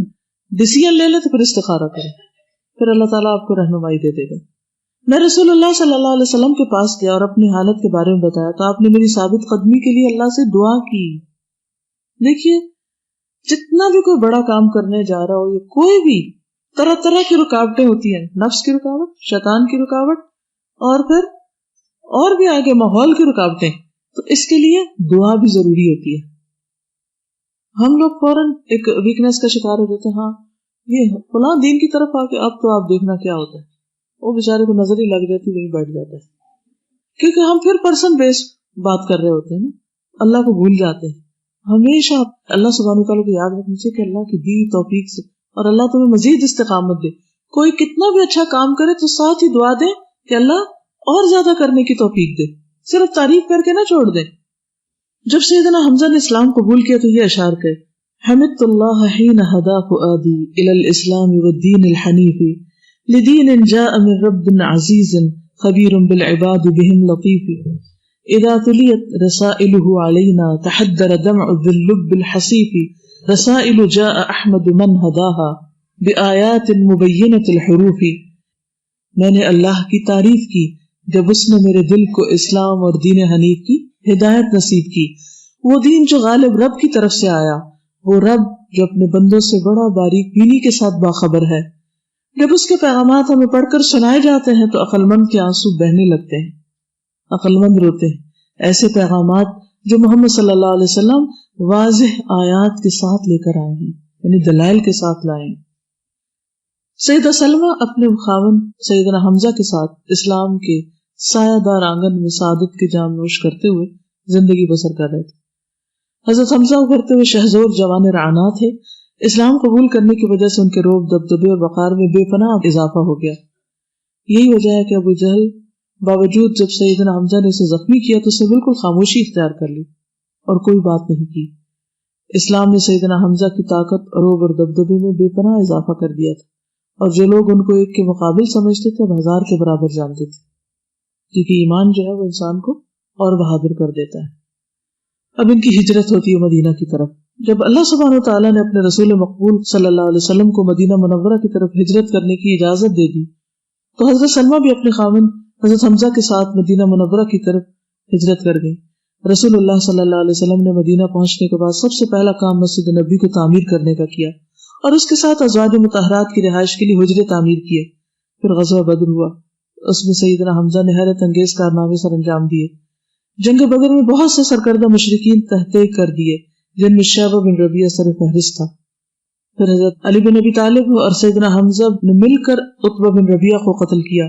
ڈیسیژن لے لیں تو پھر استخارہ کریں، پھر اللہ تعالیٰ آپ کو رہنمائی دے دے گا۔ میں رسول اللہ صلی اللہ علیہ وسلم کے پاس گیا اور اپنی حالت کے بارے میں بتایا تو آپ نے میری ثابت قدمی کے لیے اللہ سے دعا کی۔ دیکھیے جتنا بھی کوئی بڑا کام کرنے جا رہا ہو، یہ کوئی بھی طرح طرح کی رکاوٹیں ہوتی ہیں، نفس کی رکاوٹ، شیطان کی رکاوٹ، اور پھر اور بھی آگے ماحول کی رکاوٹیں، تو اس کے لیے دعا بھی ضروری ہوتی ہے۔ ہم لوگ فوراً ایک ویکنیس کا شکار ہو جاتے ہیں، ہاں یہ فلاں دین کی طرف آ کے اب تو آپ دیکھنا کیا ہوتا ہے، وہ بیچارے کو نظر ہی لگ جاتی، وہی بیٹھ جاتا ہے، کیونکہ ہم پھر پرسن بیس بات کر رہے ہوتے ہیں نا، اللہ کو بھول جاتے ہیں۔ ہمیشہ اللہ سبحانہ وتعالیٰ کو یاد رکھنا چاہیے کہ اللہ کی دی توفیق سے، اور اللہ تمہیں مزید استقامت دے۔ کوئی کتنا بھی اچھا کام کرے تو ساتھ ہی دعا دے کہ اللہ اور زیادہ کرنے کی توفیق دے، صرف تعریف کر کے نہ چھوڑ دے۔ جب سیدنا حمزہ نے اسلام قبول کیا تو یہ اشعار کہے، حمدت اللہ حین ہدا فؤادی الی الاسلام والدین الحنیف لدین جاء من رب عزیز خبیر بالعباد بهم لطیف اذا تلیت رسائلہ علینا تحدر دمع باللب الحصیف رسائل جاء احمد من ہداها بآیات مبینۃ الحروف۔ میں نے اللہ کی تعریف کی جب اس نے میرے دل کو اسلام اور دین حنیف کی ہدایت نصیب کی، وہ دین جو غالب رب کی طرف سے آیا، وہ رب جو اپنے بندوں سے بڑا باریک بینی کے ساتھ باخبر ہے۔ جب اس کے پیغامات ہمیں پڑھ کر سنائے جاتے ہیں تو عقل مند کے آنسو بہنے لگتے ہیں، عقل مند روتے ہیں۔ ایسے پیغامات جو محمد صلی اللہ علیہ وسلم واضح آیات کے ساتھ لے کر آئے ہیں، یعنی دلائل کے ساتھ لائے ہیں۔ سیدہ سلمہ اپنے خاوند سیدنا حمزہ کے ساتھ اسلام کے سایہ دار آنگن میں سعادت کے جام نوش کرتے ہوئے زندگی بسر کر رہے تھے۔ حضرت حمزہ ابھرتے ہوئے شہزور جوان رعنا تھے، اسلام قبول کرنے کی وجہ سے ان کے روب دبدبے اور وقار میں بے پناہ اضافہ ہو گیا۔ یہی وجہ ہے کہ ابو جہل باوجود جب سیدنا حمزہ نے اسے زخمی کیا تو اسے بالکل خاموشی اختیار کر لی اور کوئی بات نہیں کی۔ اسلام نے سیدنا حمزہ کی طاقت، روب اور دبدبے میں بے پناہ اضافہ کر دیا تھا، اور جو لوگ ان کو ایک کے مقابل سمجھتے تھے اب 1000 کے برابر جانتے تھے، کیونکہ ایمان جو ہے وہ انسان کو اور بہادر کر دیتا ہے۔ اب ان کی ہجرت ہوتی ہے مدینہ کی طرف۔ جب اللہ سبحانہ وتعالیٰ نے اپنے رسول مقبول صلی اللہ علیہ وسلم کو مدینہ منورہ کی طرف ہجرت کرنے کی اجازت دے دی تو حضرت سلمہ بھی اپنے خاوند حضرت حمزہ کے ساتھ مدینہ منورہ کی طرف ہجرت کر گئی۔ رسول اللہ صلی اللہ علیہ وسلم نے مدینہ پہنچنے کے بعد سب سے پہلا کام مسجد نبی کو تعمیر کرنے کا کیا، اور اس کے ساتھ ازواج مطہرات کی رہائش کے لیے حجرے تعمیر کیے۔ پھر غزوہ بدر ہوا، اس میں سیدنا حمزہ نے حیرت انگیز کارنامے سر انجام دیے۔ جنگ بدر میں بہت سے سرکردہ مشرکین تحقیق کر دیے، جن میں شیبہ بن ربیعہ سر فہرست تھا۔ پھر حضرت علی بن ابی طالب اور سیدنا حمزہ نے مل کر عتبہ بن ربیعہ کو قتل کیا،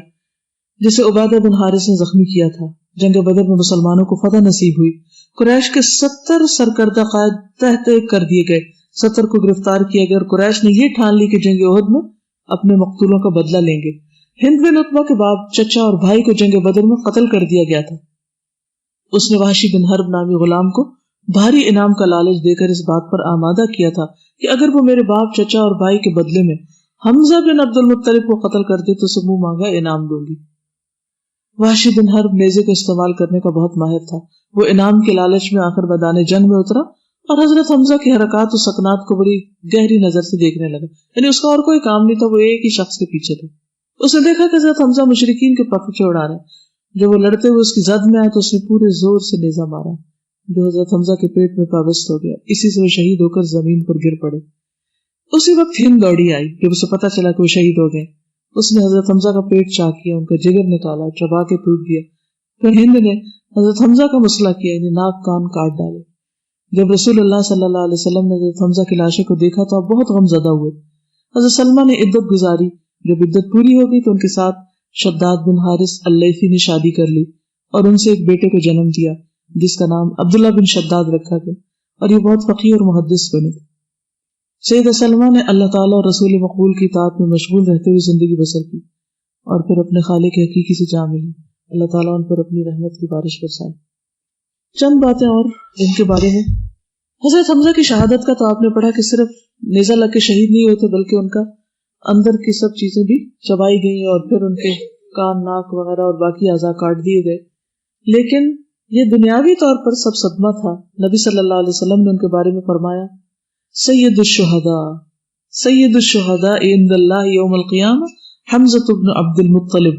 جسے عبادہ بن حارث نے زخمی کیا تھا۔ جنگ بدر میں مسلمانوں کو فتح نصیب ہوئی۔ قریش کے 70 سرکردہ قائد تحقیق کر دیے گئے، 70 کو گرفتار کیا گیا، اور قریش نے یہ ٹھان لی کہ جنگ احد میں اپنے مقتولوں کا بدلہ لیں گے۔ ہند بن عتبہ کے باپ، چچا اور بھائی کو جنگ بدر میں قتل کر دیا گیا تھا۔ اس نے وحشی بن حرب نامی غلام کو بھاری انعام کا لالچ دے کر اس بات پر آمادہ کیا تھا کہ اگر وہ میرے باپ، چچا اور بھائی کے بدلے میں حمزہ بن عبد المطلب کو قتل کر دے تو اسے منہ مانگا انعام دوں گی۔ وحشی بن حرب نیزے کو استعمال کرنے کا بہت ماہر تھا۔ وہ انعام کے لالچ میں آخر میدان جنگ میں اترا اور حضرت حمزہ کی حرکات و سکنات کو بڑی گہری نظر سے دیکھنے لگا، یعنی اس کا اور کوئی کام نہیں تھا، وہ ایک ہی شخص کے پیچھے تھا۔ اس نے دیکھا کہ حضرت حمزہ مشرکین کے پکچے اڑا رہے۔ جب وہ لڑتے ہوئے اس کی زد میں آئے تو اس نے پورے زور سے نیزہ مارا، جو حضرت حمزہ کے پیٹ میں پابست ہو گیا۔ اسی سے وہ شہید ہو کر زمین پر گر پڑے۔ اسی وقت ہند دوڑی آئی جب اسے پتا چلا کہ وہ شہید ہو گئے۔ اس نے حضرت حمزہ کا پیٹ چاک کیا، ان کا جگر نکالا، چبا کے تھوک دیا۔ پھر ہند نے حضرت حمزہ کا مسئلہ کیا، یعنی ناک کان کاٹ ڈالے. جب رسول اللہ صلی اللہ علیہ وسلم نے حضرت حمزہ کی لاشیں کو دیکھا تو آپ بہت غم زدہ ہوئے. حضرت سلمہ نے عدت گزاری. جب عدت پوری ہو گئی تو ان کے ساتھ شداد بن حارث اللیثی نے شادی کر لی اور ان سے ایک بیٹے کو جنم دیا جس کا نام عبداللہ بن شداد رکھا گیا، اور یہ بہت فقیہ اور محدث بنے. سیدہ سلمہ نے اللہ تعالیٰ اور رسول مقبول کی اطاعت میں مشغول رہتے ہوئے زندگی بسر کی اور پھر اپنے خالق حقیقی سے جا ملی. اللہ تعالیٰ ان پر اپنی رحمت کی بارش برسائے. چند باتیں اور ان کے بارے میں. حضرت حمزہ کی شہادت کا تو آپ نے پڑھا کہ صرف نیزہ لگ کے شہید نہیں ہوتے بلکہ ان کا اندر کی سب چیزیں بھی چبائی گئی اور پھر ان کے کان ناک وغیرہ اور باقی اعضاء کاٹ دیے گئے. لیکن یہ دنیاوی طور پر سب صدمہ تھا. نبی صلی اللہ علیہ وسلم نے ان کے بارے میں فرمایا سید الشہداء عند اللہ یوم القیامہ حمزہ بن عبد المطلب.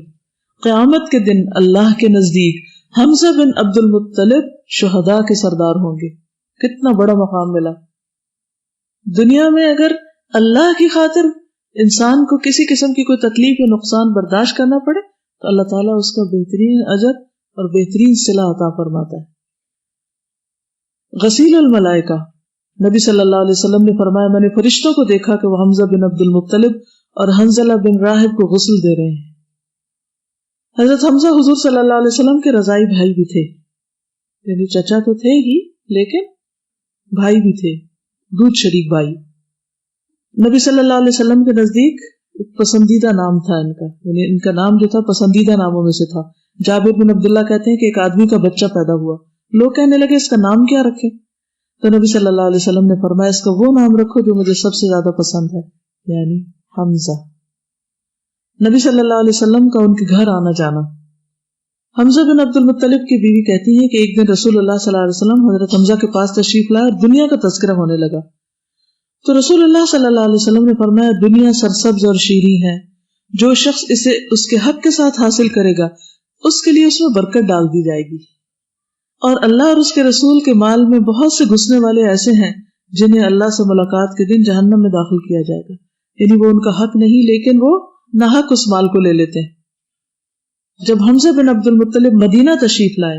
قیامت کے دن اللہ کے نزدیک حمزہ بن عبد المطلب شہداء کے سردار ہوں گے. کتنا بڑا مقام ملا. دنیا میں اگر اللہ کی خاطر انسان کو کسی قسم کی کوئی تکلیف یا نقصان برداشت کرنا پڑے تو اللہ تعالیٰ اس کا بہترین اجر اور بہترین صلہ عطا فرماتا ہے. غسیل الملائکہ. نبی صلی اللہ علیہ وسلم نے فرمایا میں نے فرشتوں کو دیکھا کہ وہ حمزہ بن عبد المطلب اور حنظلہ بن راہب کو غسل دے رہے ہیں. حضرت حمزہ حضور صلی اللہ علیہ وسلم کے رضائی بھائی بھی تھے، یعنی چچا تو تھے ہی لیکن بھائی بھی تھے، دودھ شریک بھائی. نبی صلی اللہ علیہ وسلم کے نزدیک ایک پسندیدہ نام تھا ان کا، یعنی ان کا نام جو تھا پسندیدہ ناموں میں سے تھا. جابر بن عبداللہ کہتے ہیں کہ ایک آدمی کا بچہ پیدا ہوا، لوگ کہنے لگے اس کا نام کیا رکھے؟ تو نبی صلی اللہ علیہ وسلم نے فرمایا اس کا وہ نام رکھو جو مجھے سب سے زیادہ پسند ہے، یعنی حمزہ. نبی صلی اللہ علیہ وسلم کا ان کے گھر آنا جانا. حمزہ بن عبد المطلب کی بیوی کہتی ہے کہ ایک دن رسول اللہ صلی اللہ علیہ وسلم حضرت حمزہ کے پاس تشریف لائے اور دنیا کا تذکرہ ہونے لگا. تو رسول اللہ صلی اللہ علیہ وسلم نے فرمایا دنیا سرسبز اور شیریں ہے، جو شخص اسے اس کے حق کے ساتھ حاصل کرے گا اس کے لیے اس میں برکت ڈال دی جائے گی، اور اللہ اور اس کے رسول کے مال میں بہت سے گھسنے والے ایسے ہیں جنہیں اللہ سے ملاقات کے دن جہنم میں داخل کیا جائے گا. یعنی وہ ان کا حق نہیں لیکن وہ ناحق اس مال کو لے لیتے ہیں. جب حمزہ بن عبد المطلب مدینہ تشریف لائے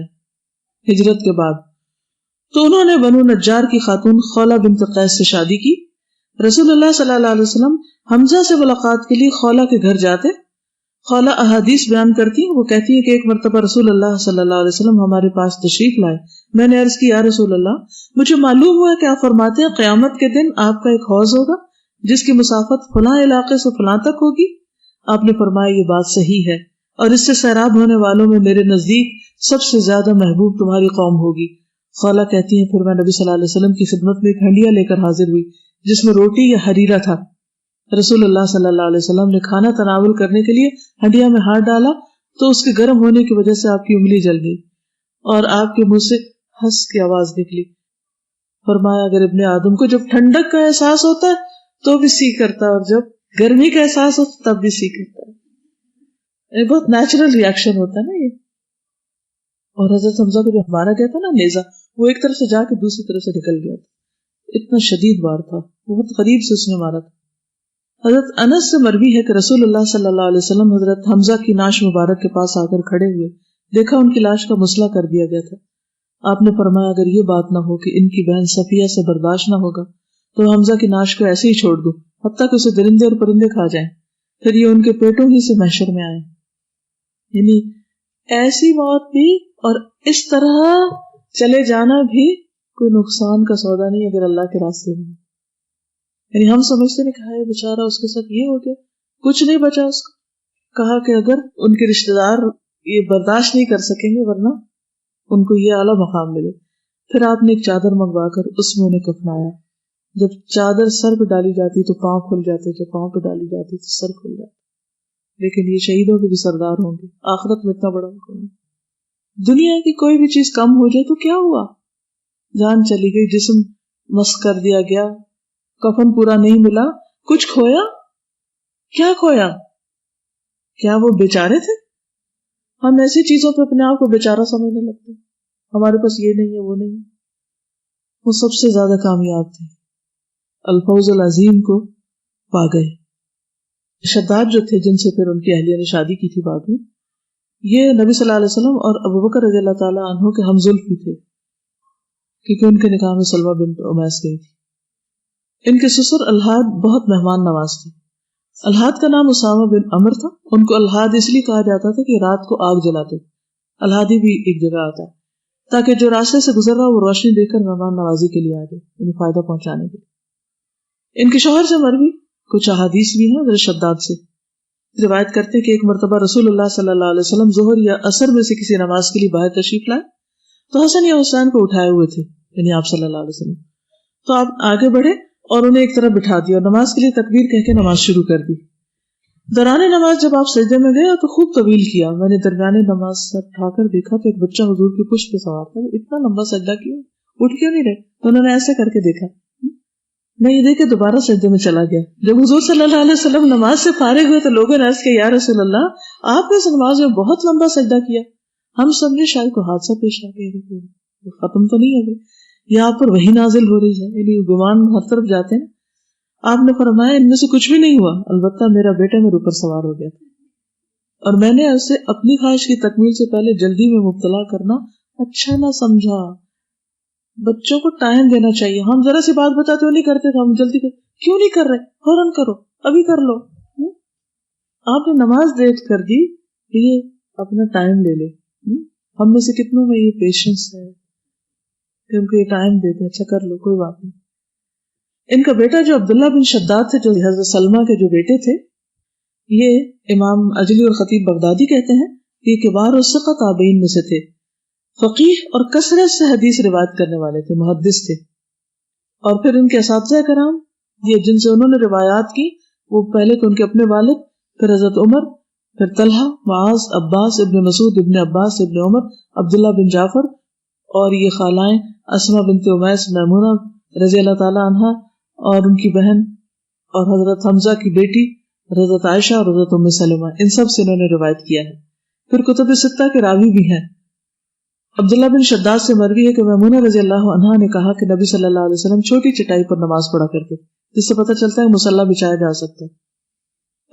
ہجرت کے بعد تو انہوں نے بنو نجار کی خاتون خولہ بنت قیس سے شادی کی. رسول اللہ صلی اللہ علیہ وسلم حمزہ سے ملاقات کے لیے خولہ کے گھر جاتے. خولہ احادیث بیان کرتی، وہ کہتی ہے کہ ایک مرتبہ رسول اللہ صلی اللہ علیہ وسلم ہمارے پاس تشریف لائے. میں نے عرض کی یا رسول اللہ مجھے معلوم ہوا کہ آپ فرماتے ہیں قیامت کے دن آپ کا ایک حوض ہوگا جس کی مسافت فلاں علاقے سے فلاں تک ہوگی. آپ نے فرمایا یہ بات صحیح ہے اور اس سے سیراب ہونے والوں میں میرے نزدیک سب سے زیادہ محبوب تمہاری قوم ہوگی. خولہ کہتی ہیں پھر میں نبی صلی اللہ علیہ وسلم کی خدمت میں ایک ہنڈیا لے کر حاضر ہوئی جس میں روٹی یا حریرہ تھا. رسول اللہ صلی اللہ علیہ وسلم نے کھانا تناول کرنے کے لیے ہنڈیا میں ہاتھ ڈالا تو اس کے گرم ہونے کی وجہ سے آپ کی انگلی جل گئی اور آپ کے منہ سے ہنس کی آواز نکلی. فرمایا اگر ابن آدم کو جب ٹھنڈک کا احساس ہوتا ہے تو بھی سی کرتا ہے اور جب گرمی کا احساس ہوتا تب بھی سی کرتا ہے. یہ بہت نیچرل ریئیکشن ہوتا ہے نا یہ. اور حضرت حمزہ کو جو مارا گیا تھا نا نیزہ، وہ ایک طرف سے جا کے دوسری طرف سے نکل گیا تھا. اتنا شدید وار تھا، بہت قریب سے اس نے مارا تھا. حضرت انس سے مروی ہے کہ رسول اللہ صلی اللہ علیہ وسلم حضرت حمزہ کی نعش مبارک کے پاس آ کر کھڑے ہوئے، دیکھا ان کی لاش کا مسئلہ کر دیا گیا تھا. آپ نے فرمایا اگر یہ بات نہ ہو کہ ان کی بہن صفیہ سے برداشت نہ ہوگا تو حمزہ کی نعش کو ایسے ہی چھوڑ دو حتیٰ کہ اسے درندے اور پرندے کھا جائیں، پھر یہ ان کے پیٹوں ہی سے محشر میں آئے. یعنی ایسی موت بھی اور اس طرح چلے جانا بھی کوئی نقصان کا سودا نہیں اگر اللہ کے راستے میں. یعنی ہم سمجھتے ہیں کہ ہائے بیچارہ اس کے ساتھ یہ ہو گیا، کچھ نہیں بچا اس کو. کہا کہ اگر ان کے رشتہ دار یہ برداشت نہیں کر سکیں گے ورنہ ان کو یہ اعلیٰ مقام ملے. پھر آپ نے ایک چادر منگوا کر اس میں انہیں کفنایا. جب چادر سر پہ ڈالی جاتی تو پاؤں کھل جاتے، جب پاؤں پہ ڈالی جاتی تو سر کھل جاتا. لیکن یہ شہیدوں کے بھی سردار ہوں گے. آخرت میں اتنا بڑا مقام. دنیا کی کوئی بھی چیز کم ہو جائے تو کیا ہوا، جان چلی گئی، جسم مست کر دیا گیا، کفن پورا نہیں ملا، کچھ کھویا. کیا کھویا؟ کیا وہ بیچارے تھے؟ ہم ایسی چیزوں پہ اپنے آپ کو بیچارہ سمجھنے لگتے ہیں. ہمارے پاس یہ نہیں ہے وہ نہیں ہے. وہ سب سے زیادہ کامیاب تھے، الفوز العظیم کو پا گئے. شداد جو تھے جن سے پھر ان کی اہلیہ نے شادی کی تھی بعد میں، یہ نبی صلی اللہ علیہ وسلم اور ابو بکر رضی اللہ تعالیٰ عنہ کے ہم زلفی تھے، کیونکہ ان کے نکاح میں سلمہ بنت امیس گئی تھی۔ ان کے سسر الحاد بہت مہمان نواز تھے۔ الحاد کا نام اسامہ بن عمر تھا۔ ان کو الحاد اس لیے کہا جاتا تھا کہ رات کو آگ جلاتے تھے۔ الحادی بھی ایک جگہ آتا ہے تاکہ جو راستے سے گزر رہا وہ روشنی دیکھ کر مہمان نوازی کے لیے آ جائے، یعنی فائدہ پہنچانے کے لیے۔ ان کے شوہر سے مروی کچھ احادیث بھی ہیں حضرت شداد سے روایت کرتے ہیں کہ ایک مرتبہ رسول اللہ صلی اللہ علیہ وسلم ظہر یا عصر میں سے کسی نماز کے لیے باہر تشریف لائے تو حسن یا حسین کو اٹھائے ہوئے تھے، یعنی آپ صلی اللہ علیہ وسلم، تو آپ آگے بڑھے اور انہیں ایک طرف بٹھا دیا اور نماز کے لیے تکبیر کہہ کے نماز شروع کر دی۔ دوران نماز جب آپ سجدے میں گئے تو خوب طویل کیا، میں نے درمیان نماز سر اٹھا کر دیکھا تو ایک بچہ حضور کی پشت پہ سوار تھا، اتنا لمبا سجدہ کیا، اٹھ کیوں نہیں رہے؟ تو انہوں نے ایسے کر کے دیکھا، میں یہ دیکھ کے دوبارہ سجدے میں چلا گیا۔ جب حضور صلی اللہ علیہ وسلم نماز سے فارغ ہوئے تو لوگوں نے عرض کیا، یا رسول اللہ آپ نے اس نماز میں بہت لمبا سجدہ کیا، ہم سمجھے شاید کوئی حادثہ پیش آ گیا، ختم تو نہیں ہو گئے، یا آپ پر وحی نازل ہو رہی ہے، یعنی گمان ہر طرف جاتے ہیں۔ آپ نے فرمایا ان میں سے کچھ بھی نہیں ہوا، البتہ میرا بیٹا میرے اوپر سوار ہو گیا تھا اور میں نے اسے اپنی خواہش کی تکمیل سے پہلے جلدی میں مبتلا کرنا اچھا نہ سمجھا۔ بچوں کو ٹائم دینا چاہیے، ہم ذرا سی بات بتاتے ہو نہیں کرتے تو ہم جلدی کیوں نہیں کر رہے، فوراً کرو، ابھی کر لو۔ آپ نے نماز لیٹ کر دی، یہ اپنا ٹائم لے لے۔ ہم میں سے کتنوں میں یہ پیشنس ہے کہ ان کو یہ ٹائم دیتے، اچھا کر لو کوئی بات نہیں۔ ان کا بیٹا جو عبداللہ بن شداد تھے، جو حضرت سلمہ کے جو بیٹے تھے، یہ امام اجلی اور خطیب بغدادی کہتے ہیں کہ یہ کبار اور ثقہ تابعین میں سے تھے، فقیہ اور کثرت سے حدیث روایت کرنے والے تھے، محدث تھے۔ اور پھر ان کے اساتذہ کرام یہ جن سے انہوں نے روایات کی وہ پہلے تو ان کے اپنے والد، پھر حضرت عمر، پھر طلحہ، معاذ، عباس ابن مسعود، ابن عباس، ابن عمر، عبداللہ بن جعفر، اور یہ خالائیں اسما بنت امیس، میمونہ رضی اللہ تعالی عنہا اور ان کی بہن، اور حضرت حمزہ کی بیٹی حضرت عائشہ اور حضرت ام سلمہ، ان سب سے انہوں نے روایت کیا ہے۔ پھر کتب ستہ کے راوی بھی ہیں۔ عبداللہ بن شداد سے مروی ہے کہ میمونہ رضی اللہ عنہا نے کہا کہ نبی صلی اللہ علیہ وسلم چھوٹی چٹائی پر نماز پڑھا کرتے، جس سے پتہ چلتا ہے مصلی بچھایا جا سکتا ہے۔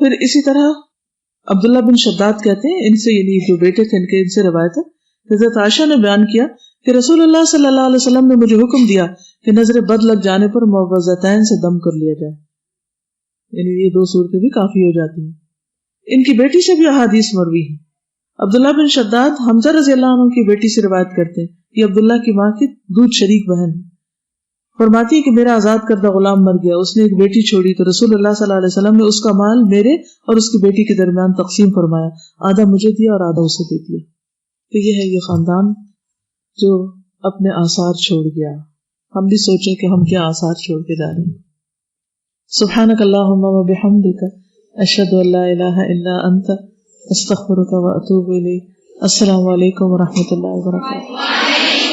پھر اسی طرح عبداللہ بن شداد کہتے ہیں، ان سے یعنی جو بیٹے تھے ان کے، ان سے روایت ہے، حضرت عائشہ نے بیان کیا کہ رسول اللہ صلی اللہ علیہ وسلم نے مجھے حکم دیا کہ نظر بد لگ جانے پر معوذتین سے دم کر لیا جائے، یعنی یہ دو صورتیں بھی کافی ہو جاتی ہیں۔ ان کی بیٹی سے بھی احادیث مروی ہیں۔ عبداللہ بن شداد حمزہ رضی اللہ عنہ کی بیٹی سے روایت کرتے ہیں، یہ عبداللہ کی ماں کی دودھ شریک بہن ہے۔ فرماتی ہے کہ میرا آزاد کردہ غلام مر گیا، اس نے ایک بیٹی چھوڑی تو رسول اللہ صلی اللہ علیہ وسلم نے اس کا مال میرے اور اس کی بیٹی کے درمیان تقسیم فرمایا، آدھا مجھے دیا اور آدھا اسے دے دیا۔ تو یہ ہے یہ خاندان جو اپنے آثار چھوڑ گیا۔ ہم بھی سوچیں کہ ہم کیا آثار چھوڑ کے جا رہے ہیں۔ سبحانک اللہم و بحمدک، اشہد ان لا الہ الا انت، استغفرک و اتوب الیک۔ السلام علیکم و رحمۃ اللہ وبرکاتہ۔